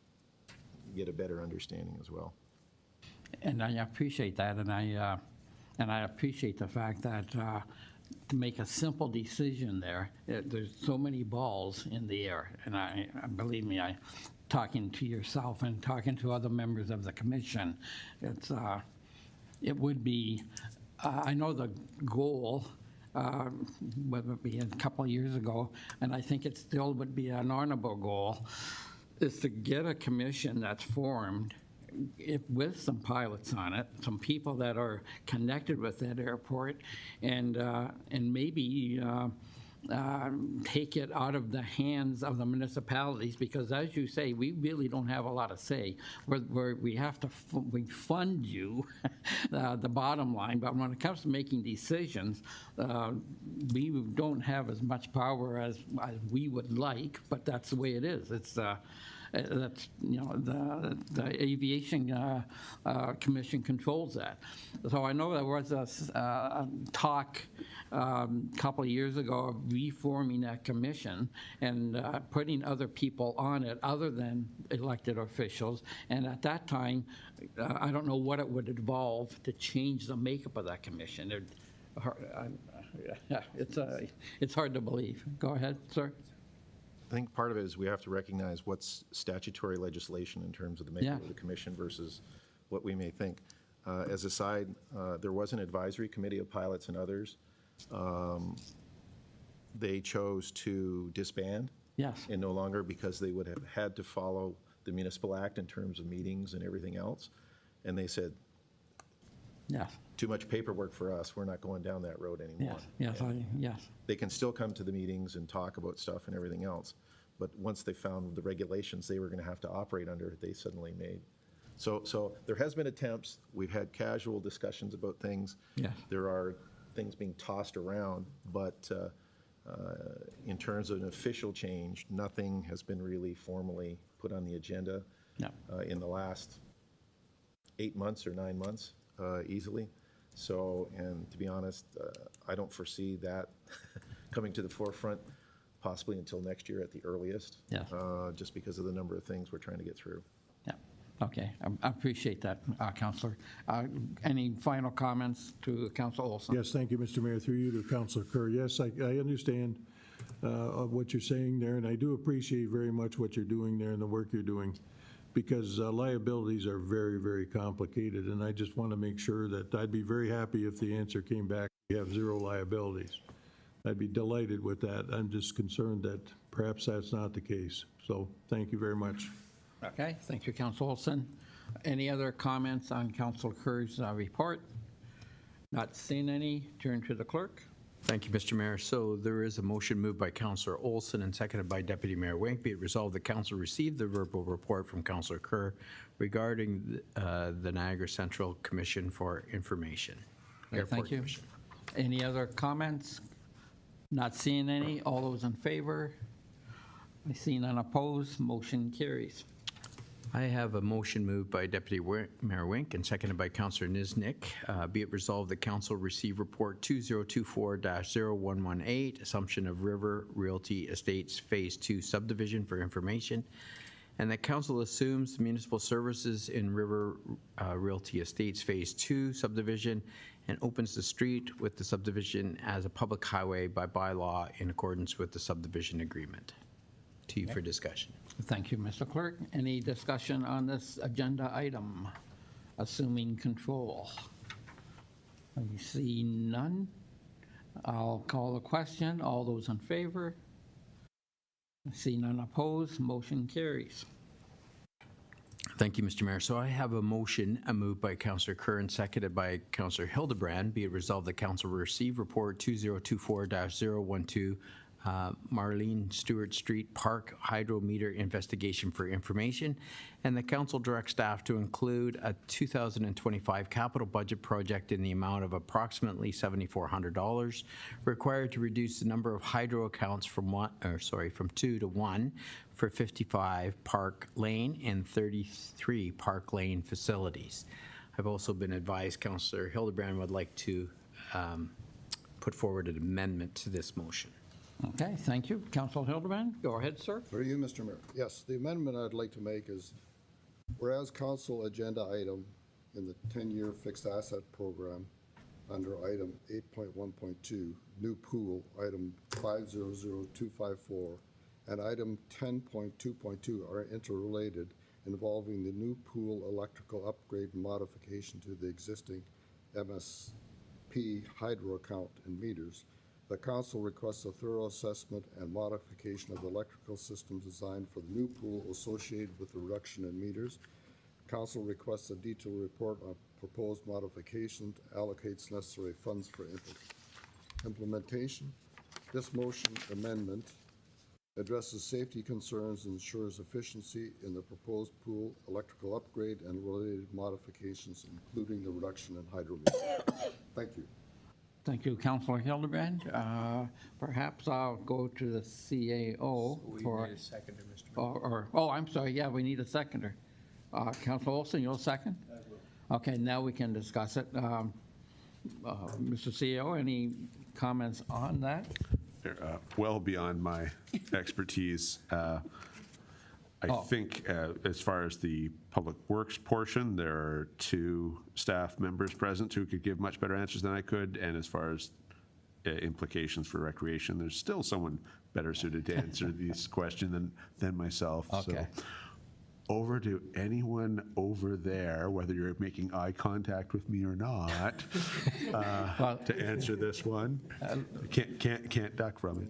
get a better understanding as well. And I appreciate that, and I appreciate the fact that to make a simple decision there's so many balls in the air, and I believe me, talking to yourself and talking to other members of the commission, it would be, I know the goal, whether it be a couple of years ago, and I think it still would be an honorable goal, is to get a commission that's formed with some pilots on it, some people that are connected with that airport, and maybe take it out of the hands of the municipalities, because as you say, we really don't have a lot of say. We have to, we fund you, the bottom line, but when it comes to making decisions, we don't have as much power as we would like, but that's the way it is. That's, the Aviation Commission controls that. So I know there was a talk a couple of years ago of reforming that commission and putting other people on it other than elected officials. And at that time, I don't know what it would involve to change the makeup of that commission. It's hard to believe. Go ahead, sir. I think part of it is we have to recognize what's statutory legislation in terms of the makeup Yeah. of the commission versus what we may think. As a side, there was an advisory committee of pilots and others. They chose to disband. Yes. And no longer, because they would have had to follow the municipal act in terms of meetings and everything else. And they said, Yes. too much paperwork for us, we're not going down that road anymore. Yes. Yes. They can still come to the meetings and talk about stuff and everything else, but once they found the regulations they were going to have to operate under, they suddenly made. So there has been attempts. We've had casual discussions about things. Yes. There are things being tossed around, but in terms of an official change, nothing has been really formally put on the agenda No. in the last 8 months or 9 months, easily. So, and to be honest, I don't foresee that coming to the forefront possibly until next year at the earliest. Yes. Just because of the number of things we're trying to get through. Yeah. Okay. I appreciate that, Councillor. Any final comments to Councillor Olson? Yes, thank you, Mr. Mayor. Through you to Councilor Kerr. Yes, I understand of what you're saying there, and I do appreciate very much what you're doing there and the work you're doing, because liabilities are very, very complicated, and I just want to make sure that I'd be very happy if the answer came back, we have zero liabilities. I'd be delighted with that. I'm just concerned that perhaps that's not the case. So thank you very much. Okay. Thank you, Councillor Olson. Any other comments on Councillor Kerr's report? Not seeing any. Turn to the clerk. Thank you, Mr. Mayor. So there is a motion moved by Councillor Olson and seconded by Deputy Mayor Wink. Be it resolved that Council received the verbal report from Councillor Kerr regarding the Niagara Central Commission for Information. Okay, Airport thank you. Commission. Any other comments? Not seeing any. All those in favor? I see none opposed. Motion carries. I have a motion moved by Deputy Mayor Wink and seconded by Councillor Niznik. Be it resolved that Council receive report 2024-0118, Assumption of River Realty Estates Phase 2 subdivision for information, and that Council assumes the municipal services in River Realty Estates Phase 2 subdivision and opens the street with the subdivision as a public highway by bylaw in accordance with the subdivision agreement. To you for discussion. Thank you, Mr. Clerk. Any discussion on this agenda item? Assuming control. I see none. I'll call the question. All those in favor? I see none opposed. Motion carries. Thank you, Mr. Mayor. So I have a motion moved by Councillor Kerr and seconded by Councillor Hildebrand. Be it resolved that Council will receive report 2024-012, Marlene Stewart Street Park hydrometer investigation for information, and the council directs staff to include a 2025 capital budget project in the amount of approximately $7,400 required to reduce the number of hydro accounts from 2 to 1 for 55 Park Lane and 33 Park Lane facilities. I've also been advised Councillor Hildebrand would like to put forward an amendment to this motion. Okay, thank you. Councilor Hildebrand, go ahead, sir. Through you, Mr. Mayor. Yes, the amendment I'd like to make is, whereas council agenda item in the 10-year fixed asset program under item 8.1.2, new pool, item 500254, and item 10.2.2 are interrelated, involving the new pool electrical upgrade and modification to the existing MSP hydro account and meters. The council requests a thorough assessment and modification of the electrical system design for the new pool associated with the reduction in meters. Council requests a detailed report on proposed modifications, allocates necessary funds for implementation. This motion amendment addresses safety concerns and ensures efficiency in the proposed pool electrical upgrade and related modifications, including the reduction in hydrometers. Thank you. Thank you, Councillor Hildebrand. Perhaps I'll go to the CAO for... We need a seconder, Mr. Mayor. Oh, I'm sorry, yeah, we need a seconder. Councillor Olson, you'll second? Okay, now we can discuss it. Mr. CEO, any comments on that? Well beyond my expertise. I think as far as the Public Works portion, there are 2 staff members present who could give much better answers than I could. And as far as implications for recreation, there's still someone better suited to answer these questions than myself. Okay. So over to anyone over there, whether you're making eye contact with me or not, to answer this one. Can't duck from it.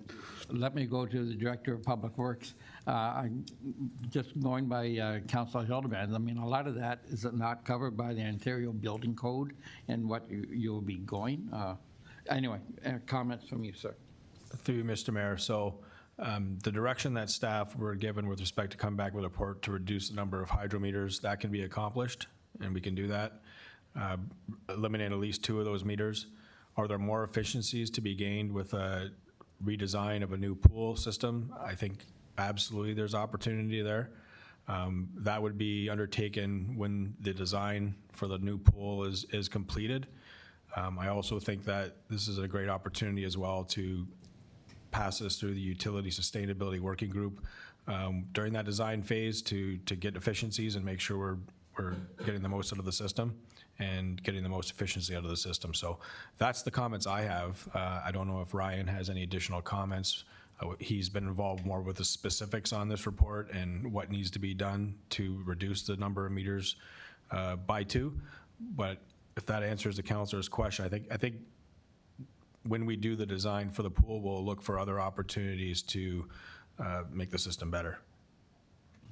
Let me go to the Director of Public Works. I'm just going by Councillor Hildebrand. I mean, a lot of that is not covered by the Ontario Building Code and what you'll be going. Anyway, comments from you, sir. Through you, Mr. Mayor. So the direction that staff were given with respect to come back with a report to reduce the number of hydrometers, that can be accomplished, and we can do that. Eliminate at least 2 of those meters. Are there more efficiencies to be gained with a redesign of a new pool system? I think absolutely there's opportunity there. That would be undertaken when the design for the new pool is completed. I also think that this is a great opportunity as well to pass this through the Utility Sustainability Working Group during that design phase to get efficiencies and make sure we're getting the most out of the system and getting the most efficiency out of the system. So that's the comments I have. I don't know if Ryan has any additional comments. He's been involved more with the specifics on this report and what needs to be done to reduce the number of meters by 2. But if that answers the councillor's question, I think when we do the design for the pool, we'll look for other opportunities to make the system better.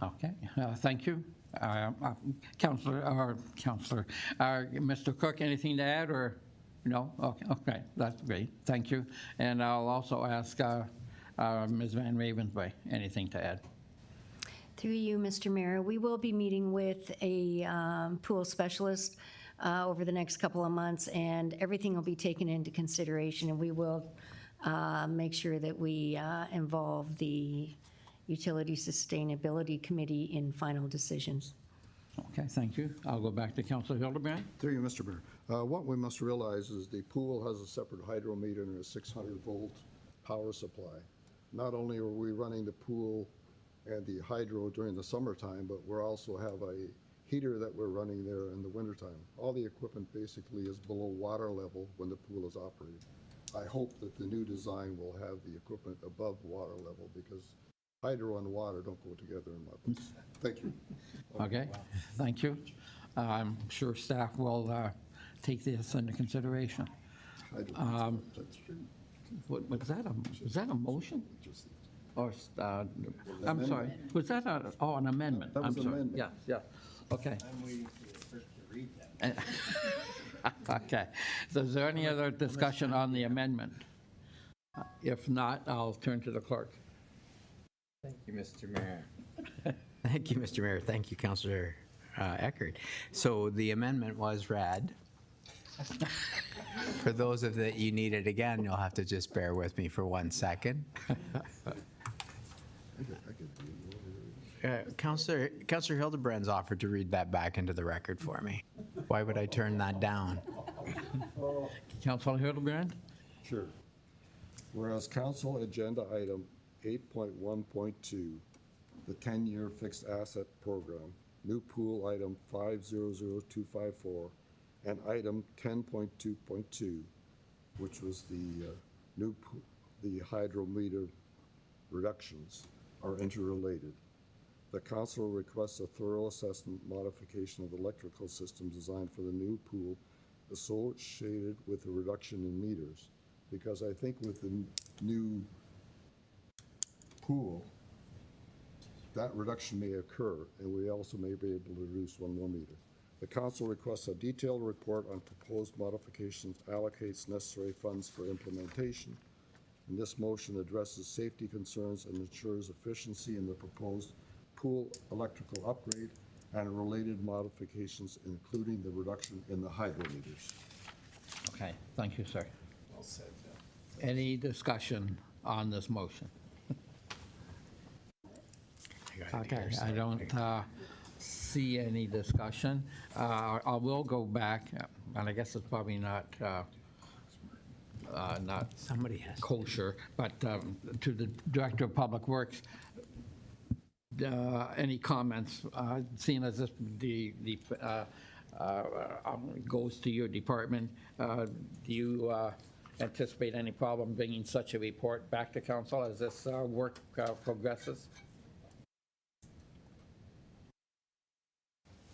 Okay, thank you. Mr. Cook, anything to add or no? Okay, that's great. Thank you. And I'll also ask Ms. Van Ravensway, anything to add? Through you, Mr. Mayor, we will be meeting with a pool specialist over the next couple of months, and everything will be taken into consideration, and we will make sure that we involve the Utility Sustainability Committee in final decisions. Okay, thank you. I'll go back to Councillor Hildebrand. Through you, Mr. Mayor. What we must realize is the pool has a separate hydrometer and a 600-volt power supply. Not only are we running the pool and the hydro during the summertime, but we also have a heater that we're running there in the wintertime. All the equipment basically is below water level when the pool is operating. I hope that the new design will have the equipment above water level because hydro and water don't go together in my books. Thank you. Okay, thank you. I'm sure staff will take this into consideration. Was that a motion? Or, I'm sorry, was that an amendment? That was I'm sorry. amendment. Yeah, yeah, okay. I'm waiting for the clerk to read that. Okay, so is there any other discussion on the amendment? If not, I'll turn to the clerk. Thank you, Mr. Mayor. Thank you, Mr. Mayor. Thank you, Councillor Eckert. So the amendment was read. For those of that you need it again, you'll have to just bear with me for 1 second. Councillor Hildebrand's offered to read that back into the record for me. Why would I turn that down? Councillor Hildebrand? Sure. Whereas council agenda item 8.1.2, the 10-year fixed asset program, new pool item 500254, and item 10.2.2, which was the hydrometer reductions, are interrelated. The council requests a thorough assessment modification of electrical system designed for the new pool associated with the reduction in meters, because I think with the new pool, that reduction may occur, and we also may be able to reduce 1 more meter. The council requests a detailed report on proposed modifications, allocates necessary funds for implementation, and this motion addresses safety concerns and ensures efficiency in the proposed pool electrical upgrade and related modifications, including the reduction in the hydrometers. Okay, thank you, sir. Well said. Any discussion on this motion? Okay, I don't see any discussion. I will go back, and I guess it's probably not Somebody has. kosher, but to the Director of Public Works, any comments, seeing as this goes to your department, do you anticipate any problem bringing such a report back to council as this work progresses?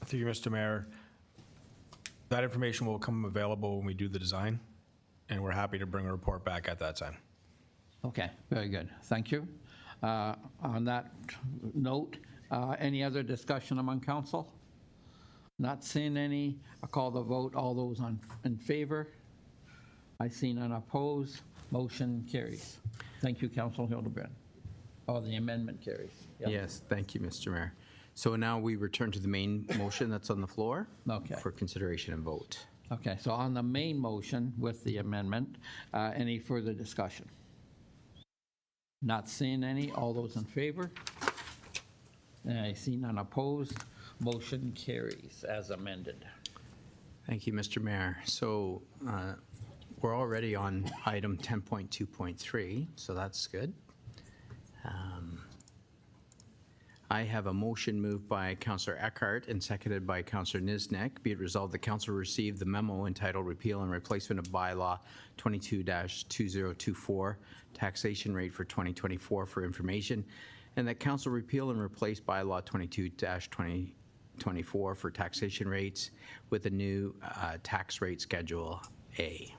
Through you, Mr. Mayor, that information will come available when we do the design, and we're happy to bring a report back at that time. Okay, very good. Thank you. On that note, any other discussion among council? Not seeing any. I'll call the vote. All those in favor? I see none opposed. Motion carries. Thank you, Councilor Hildebrand. Oh, the amendment carries. Yep. Yes, thank you, Mr. Mayor. So now we return to the main motion that's on the floor Okay. for consideration and vote. Okay, so on the main motion with the amendment, any further discussion? Not seeing any. All those in favor? I see none opposed. Motion carries as amended. Thank you, Mr. Mayor. So we're already on item 10.2.3, so that's good. I have a motion moved by Councillor Eckhart and seconded by Councillor Niznik. Be it resolved, the council received the memo entitled Repeal and Replacement of Bylaw 22-2024, Taxation Rate for 2024 for information, and that council repeal and replace Bylaw 22-2024 for taxation rates with a new tax rate Schedule A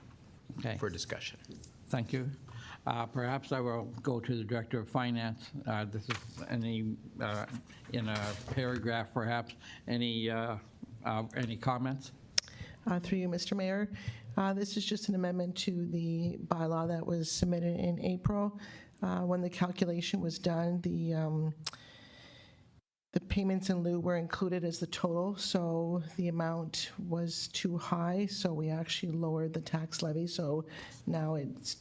Okay. for discussion. Thank you. Perhaps I will go to the Director of Finance. This is any, in a paragraph perhaps, any comments? Through you, Mr. Mayor. This is just an amendment to the bylaw that was submitted in April. When the calculation was done, the payments in lieu were included as the total, so the amount was too high, so we actually lowered the tax levy, so now it is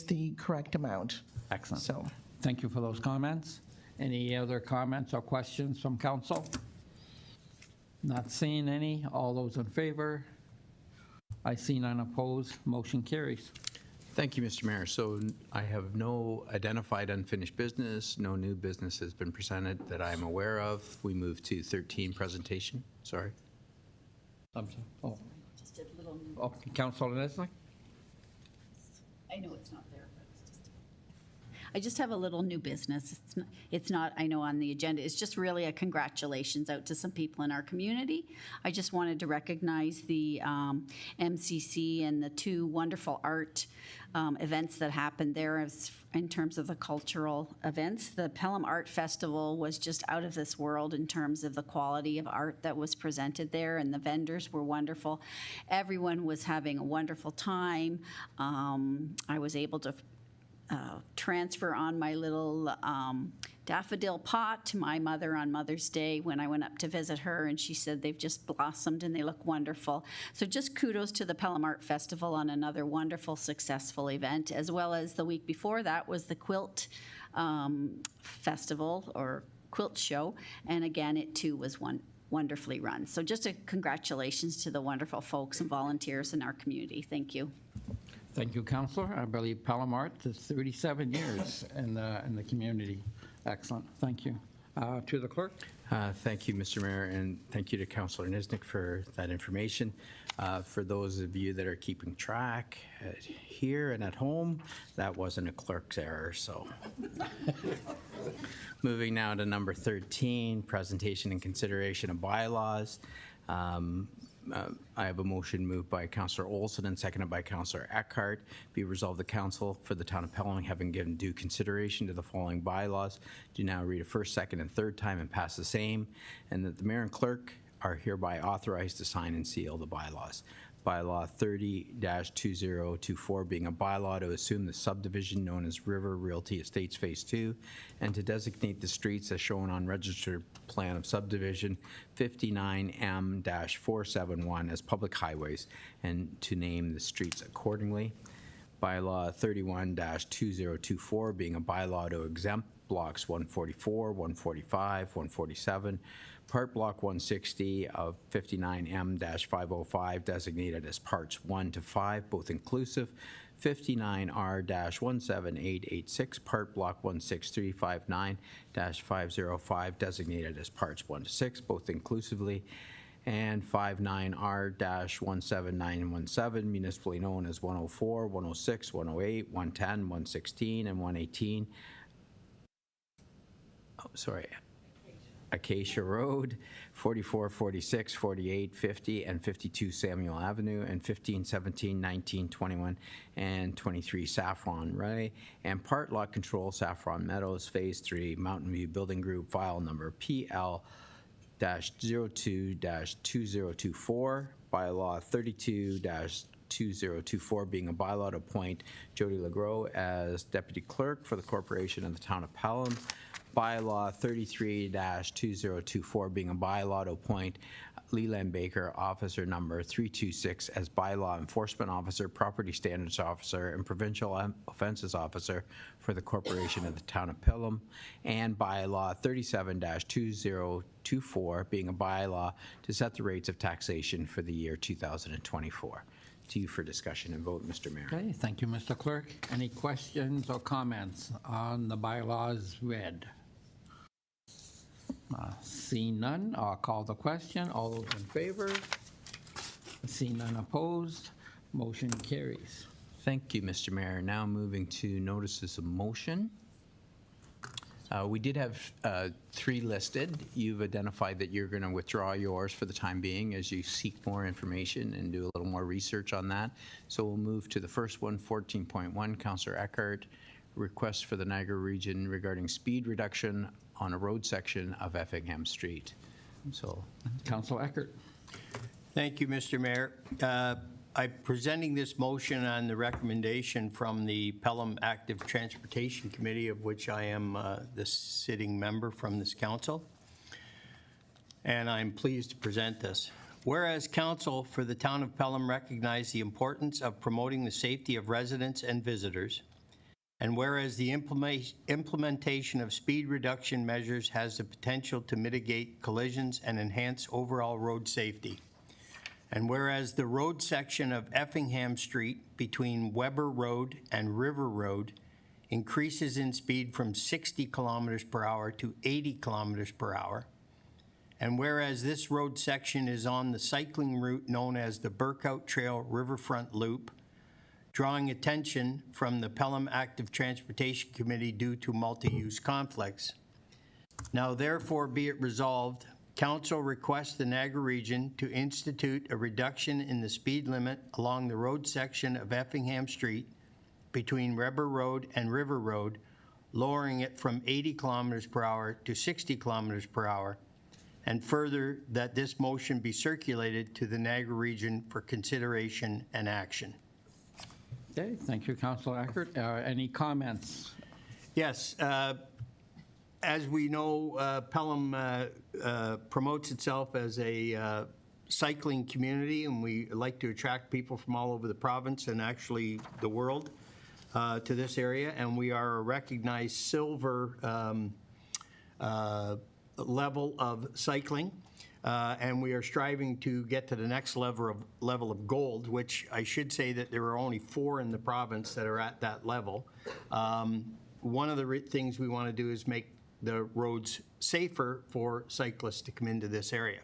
the correct amount. Excellent. So, Thank you for those comments. Any other comments or questions from council? Not seeing any. All those in favor? I see none opposed. Motion carries. Thank you, Mr. Mayor. So I have no identified unfinished business. No new business has been presented that I'm aware of. We move to 13, presentation. Sorry. I'm sorry. Oh, Just a little, Councilor Nestle? I know it's not there, but it's just. I just have a little new business. It's not, I know, on the agenda. It's just really a congratulations out to some people in our community. I just wanted to recognize the MCC and the two wonderful art events that happened there in terms of the cultural events. The Pelham Art Festival was just out of this world in terms of the quality of art that was presented there, and the vendors were wonderful. Everyone was having a wonderful time. I was able to transfer on my little daffodil pot to my mother on Mother's Day when I went up to visit her, and she said they've just blossomed and they look wonderful. So just kudos to the Pelham Art Festival on another wonderful, successful event, as well as the week before that was the Quilt Festival or Quilt Show, and again, it too was wonderfully run. So just a congratulations to the wonderful folks and volunteers in our community. Thank you. Thank you, Councilor. I believe Pelham Art is 37 years in the community. Excellent. Thank you. To the clerk. Thank you, Mr. Mayor, and thank you to Councillor Niznik for that information. For those of you that are keeping track here and at home, that wasn't a clerk's error, so. Moving now to number 13, presentation and consideration of bylaws. I have a motion moved by Councillor Olson and seconded by Councillor Eckhart. Be resolved, the council for the town of Pelham, having given due consideration to the following bylaws, do now read a first, second, and third time and pass the same, and that the mayor and clerk are hereby authorized to sign and seal the bylaws. bylaw 30-2024 being a bylaw to assume the subdivision known as River Realty Estates Phase 2 and to designate the streets as shown on registered plan of subdivision 59M-471 as public highways and to name the streets accordingly. Bylaw 31-2024 being a bylaw to exempt blocks 144, 145, 147, Part Block 160 of 59M-505 designated as Parts 1 to 5, both inclusive, 59R-17886, Part Block 16359-505 designated as Parts 1 to 6, both inclusively, and 59R-17917, municipally known as 104, 106, 108, 110, 116, and 118. Acacia Road, 44, 46, 48, 50, and 52 Samuel Avenue, and 15, 17, 19, 21, and 23 Saffron Way, and Part Lot Control Saffron Meadows, Phase 3, Mountain View Building Group, file number PL-02-2024, bylaw 32-2024 being a bylaw to appoint Jody LeGros as Deputy Clerk for the Corporation of the Town of Pelham, bylaw 33-2024 being a bylaw to appoint Leland Baker, officer number 326, as bylaw enforcement officer, property standards officer, and provincial offenses officer for the Corporation of the Town of Pelham, and bylaw 37-2024 being a bylaw to set the rates of taxation for the year 2024. To you for discussion and vote, Mr. Mayor. Okay, thank you, Mr. Clerk. Any questions or comments on the bylaws read? Seeing none, I'll call the question. All those in favor? Seeing none opposed, motion carries. Thank you, Mr. Mayor. Now moving to notices of motion. We did have 3 listed. You've identified that you're going to withdraw yours for the time being as you seek more information and do a little more research on that. So we'll move to the first one, 14.1, Councillor Eckhardt, request for the Niagara region regarding speed reduction on a road section of Effingham Street. So, Councillor Eckhardt. Thank you, Mr. Mayor. I'm presenting this motion on the recommendation from the Pelham Active Transportation Committee, of which I am the sitting member from this council. And I'm pleased to present this. Whereas Council for the Town of Pelham recognized the importance of promoting the safety of residents and visitors, and whereas the implementation of speed reduction measures has the potential to mitigate collisions and enhance overall road safety. And whereas the road section of Effingham Street between Weber Road and River Road increases in speed from 60 kilometers per hour to 80 kilometers per hour. And whereas this road section is on the cycling route known as the Burkout Trail Riverfront Loop, drawing attention from the Pelham Active Transportation Committee due to multi-use conflicts. Now therefore be it resolved, Council requests the Niagara Region to institute a reduction in the speed limit along the road section of Effingham Street between Weber Road and River Road, lowering it from 80 kilometers per hour to 60 kilometers per hour, and further that this motion be circulated to the Niagara Region for consideration and action. Okay, thank you, Councillor Eckhardt. Any comments? Yes. As we know, Pelham promotes itself as a cycling community, and we like to attract people from all over the province and actually the world to this area. And we are a recognized silver level of cycling. And we are striving to get to the next level of gold, which I should say that there are only 4 in the province that are at that level. One of the things we want to do is make the roads safer for cyclists to come into this area.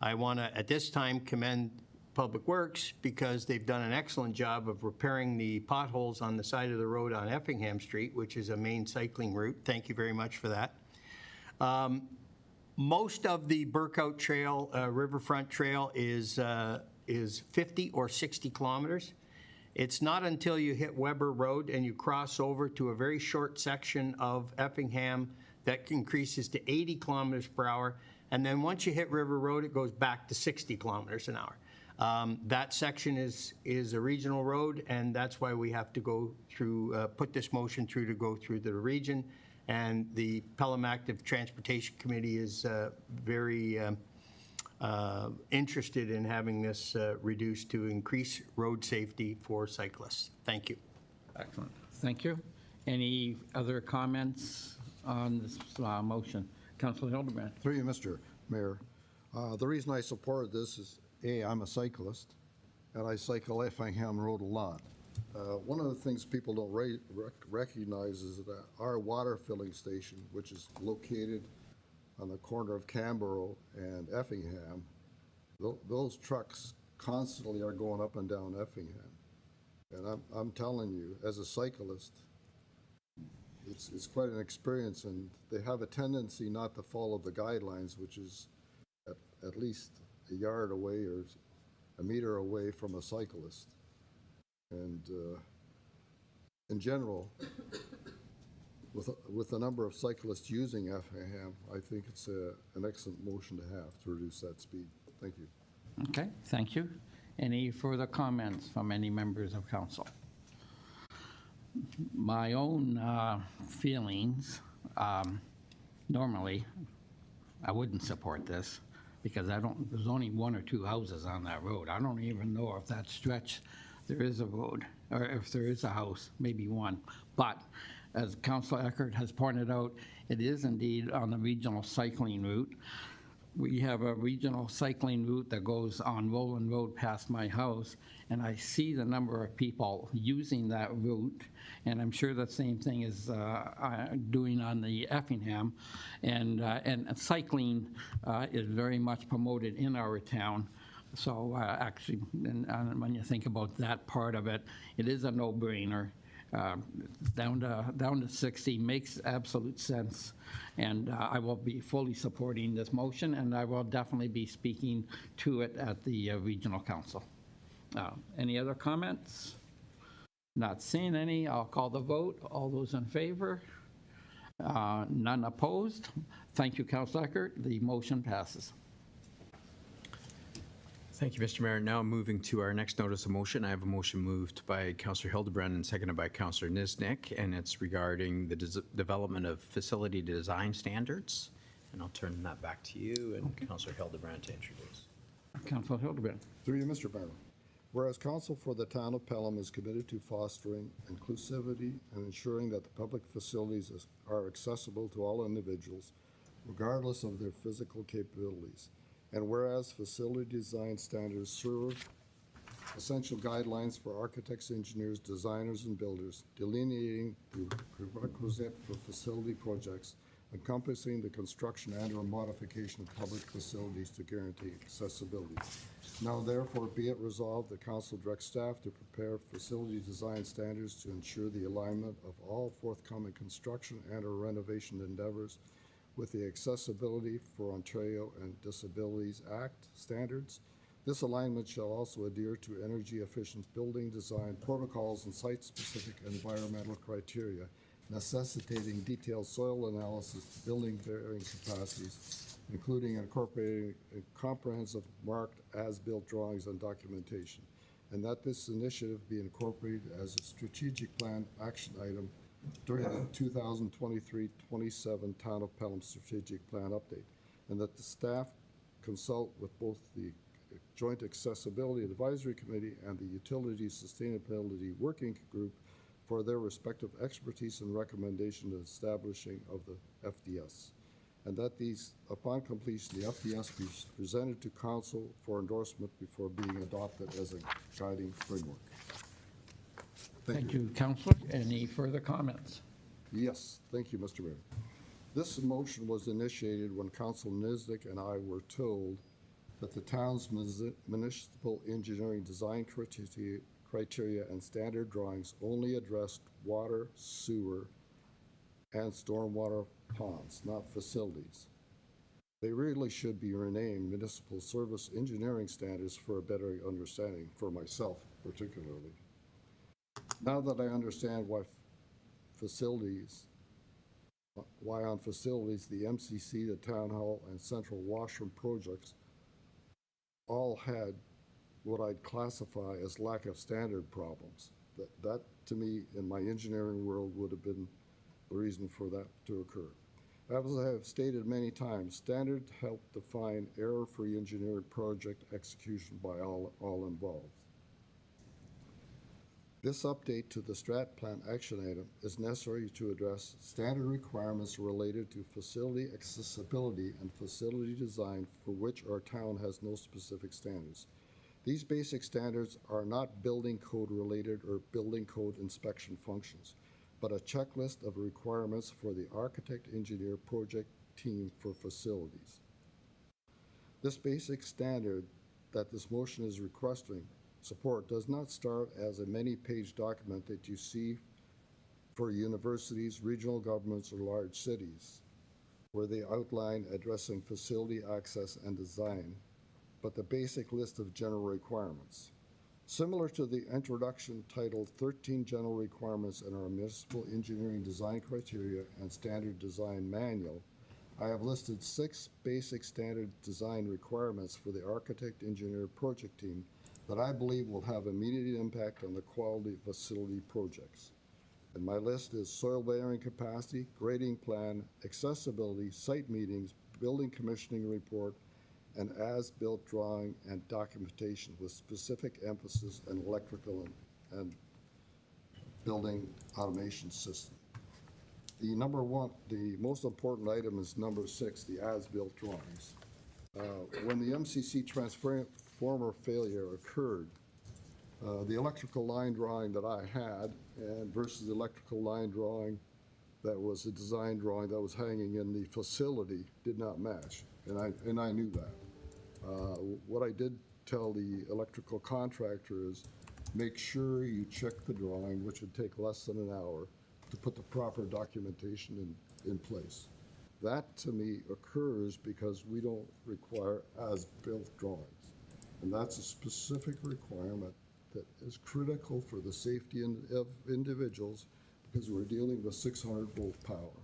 I want to, at this time, commend Public Works because they've done an excellent job of repairing the potholes on the side of the road on Effingham Street, which is a main cycling route. Thank you very much for that. Most of the Burkout Trail, Riverfront Trail is 50 or 60 kilometers. It's not until you hit Weber Road and you cross over to a very short section of Effingham that increases to 80 kilometers per hour. And then once you hit River Road, it goes back to 60 kilometers an hour. That section is a regional road, and that's why we have to go through, put this motion through to go through the region. And the Pelham Active Transportation Committee is very interested in having this reduced to increase road safety for cyclists. Thank you. Excellent. Thank you. Any other comments on this motion? Councilor Hildebrand. Through you, Mr. Mayor. The reason I supported this is, A, I'm a cyclist, and I cycle Effingham Road a lot. One of the things people don't recognize is that our water filling station, which is located on the corner of Canberra and Effingham, those trucks constantly are going up and down Effingham. And I'm telling you, as a cyclist, it's quite an experience, and they have a tendency not to follow the guidelines, which is at least a yard away or a meter away from a cyclist. And in general, with the number of cyclists using Effingham, I think it's an excellent motion to have to reduce that speed. Thank you. Okay, thank you. Any further comments from any members of council? My own feelings, normally, I wouldn't support this because there's only 1 or 2 houses on that road. I don't even know if that stretch there is a road, or if there is a house, maybe one. But as Councilor Eckert has pointed out, it is indeed on the regional cycling route. We have a regional cycling route that goes on Roland Road past my house, and I see the number of people using that route, and I'm sure the same thing is doing on the Effingham, and cycling is very much promoted in our town. So actually, when you think about that part of it, it is a no-brainer. Down to 60 makes absolute sense, and I will be fully supporting this motion, and I will definitely be speaking to it at the regional council. Any other comments? Not seeing any. I'll call the vote. All those in favor? None opposed. Thank you, Councilor Eckert. The motion passes. Thank you, Mr. Mayor. Now moving to our next notice of motion. I have a motion moved by Councillor Hildebrand and seconded by Councillor Niznik, and it's regarding the development of facility design standards. And I'll turn that back to you and Councillor Hildebrand to introduce. Councilor Hildebrand. Through you, Mr. Mayor. Whereas Council for the Town of Pelham is committed to fostering inclusivity and ensuring that the public facilities are accessible to all individuals, regardless of their physical capabilities. And whereas facility design standards serve essential guidelines for architects, engineers, designers, and builders, delineating the prerequisite for facility projects, encompassing the construction and/or modification of public facilities to guarantee accessibility. Now therefore be it resolved, the council directs staff to prepare facility design standards to ensure the alignment of all forthcoming construction and/or renovation endeavors with the Accessibility for Ontario and Disabilities Act standards. This alignment shall also adhere to energy-efficient building design protocols and site-specific environmental criteria, necessitating detailed soil analysis, building bearing capacities, including incorporating comprehensive marked as-built drawings and documentation, and that this initiative be incorporated as a strategic plan action item during the 2023-27 Town of Pelham Strategic Plan Update, and that the staff consult with both the Joint Accessibility Advisory Committee and the Utility Sustainability Working Group for their respective expertise and recommendation in establishing of the FDS, and that these, upon completion, the FDS be presented to Council for endorsement before being adopted as a guiding framework. Thank you, Councillor. Any further comments? Yes, thank you, Mr. Mayor. This motion was initiated when Councilor Niznik and I were told that the town's municipal engineering design criteria and standard drawings only addressed water, sewer, and stormwater ponds, not facilities. They really should be renamed Municipal Service Engineering Standards for a better understanding, for myself particularly. Now that I understand why on facilities, the MCC, the Town Hall, and Central Washroom projects all had what I'd classify as lack of standard problems. That to me, in my engineering world, would have been the reason for that to occur. As I have stated many times, standards help define error-free engineering project execution by all involved. This update to the strat plan action item is necessary to address standard requirements related to facility accessibility and facility design for which our town has no specific standards. These basic standards are not building code related or building code inspection functions, but a checklist of requirements for the architect engineer project team for facilities. This basic standard that this motion is requesting support does not start as a many-page document that you see for universities, regional governments, or large cities, where they outline addressing facility access and design, but the basic list of general requirements. Similar to the introduction titled 13 General Requirements in our Municipal Engineering Design Criteria and Standard Design Manual, I have listed 6 basic standard design requirements for the architect engineer project team that I believe will have immediate impact on the quality of facility projects. And my list is soil bearing capacity, grading plan, accessibility, site meetings, building commissioning report, and as-built drawing and documentation with specific emphasis on electrical and building automation system. The most important item is number 6, the as-built drawings. When the MCC transformer failure occurred, the electrical line drawing that I had and versus the electrical line drawing that was a design drawing that was hanging in the facility did not match, and I knew that. What I did tell the electrical contractor is make sure you check the drawing, which would take less than an hour, to put the proper documentation in place. That, to me, occurs because we don't require as-built drawings. And that's a specific requirement that is critical for the safety of individuals because we're dealing with 600-volt power.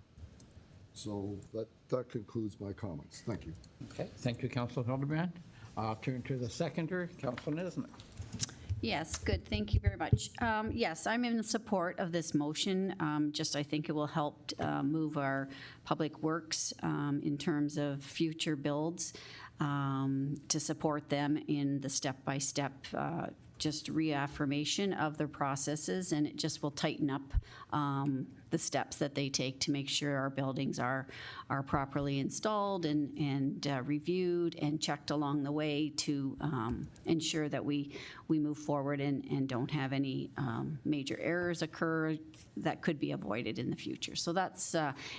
So that concludes my comments. Thank you. Okay, thank you, Councilor Hildebrand. I'll turn to the seconder, Councilor Nisnik. Yes, good, thank you very much. Yes, I'm in support of this motion. I think it will help move our public works in terms of future builds to support them in the step-by-step just reaffirmation of their processes, and it just will tighten up the steps that they take to make sure our buildings are properly installed and reviewed and checked along the way to ensure that we move forward and don't have any major errors occur that could be avoided in the future. So that's,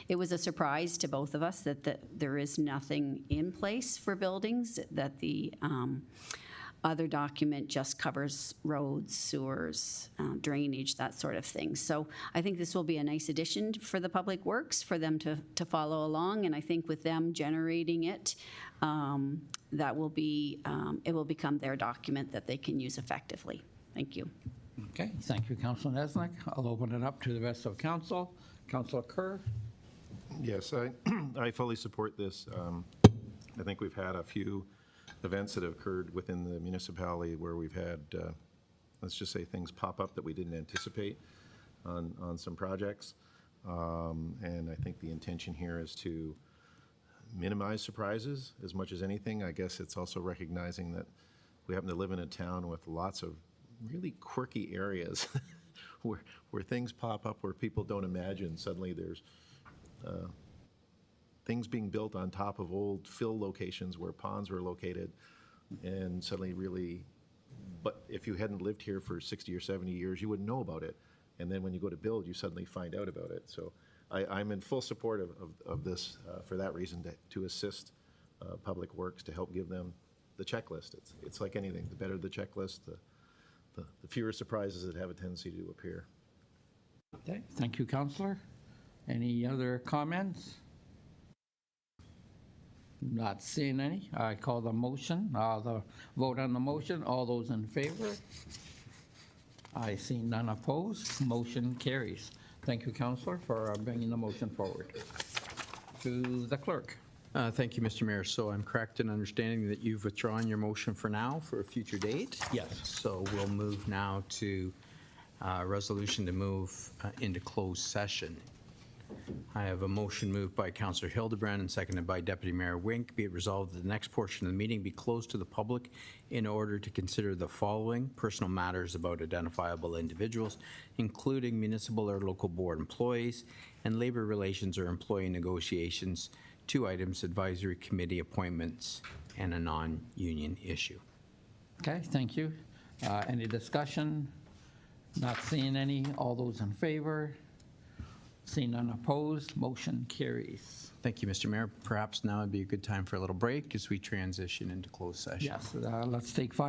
it was a surprise to both of us that there is nothing in place for buildings, that the other document just covers roads, sewers, drainage, that sort of thing. So I think this will be a nice addition for the public works for them to follow along. And I think with them generating it, that will be, it will become their document that they can use effectively. Thank you. Okay, thank you, Councilor Nesnick. I'll open it up to the rest of council. Councilor Kerr. Yes, I fully support this. I think we've had a few events that have occurred within the municipality where we've had, let's just say, things pop up that we didn't anticipate on some projects. And I think the intention here is to minimize surprises as much as anything. I guess it's also recognizing that we happen to live in a town with lots of really quirky areas where things pop up where people don't imagine. Suddenly there's things being built on top of old fill locations where ponds were located, and suddenly really, but if you hadn't lived here for 60 or 70 years, you wouldn't know about it. And then when you go to build, you suddenly find out about it. So I'm in full support of this for that reason, to assist Public Works, to help give them the checklist. It's like anything, the better the checklist, the fewer surprises that have a tendency to appear. Okay, thank you, Councilor. Any other comments? Not seeing any. I call the motion, the vote on the motion. All those in favor? I see none opposed. Motion carries. Thank you, Councilor, for bringing the motion forward. To the clerk. Thank you, Mr. Mayor. So I'm correct in understanding that you've withdrawn your motion for now for a future date? Yes. So we'll move now to resolution to move into closed session. I have a motion moved by Councillor Hildebrand and seconded by Deputy Mayor Wink. Be it resolved that the next portion of the meeting be closed to the public in order to consider the following personal matters about identifiable individuals, including municipal or local board employees and labor relations or employee negotiations, 2 items, advisory committee appointments, and a non-union issue. Okay, thank you. Any discussion? Not seeing any. All those in favor? Seeing none opposed, motion carries. Thank you, Mr. Mayor. Perhaps now would be a good time for a little break as we transition into closed session. Yes, let's take 5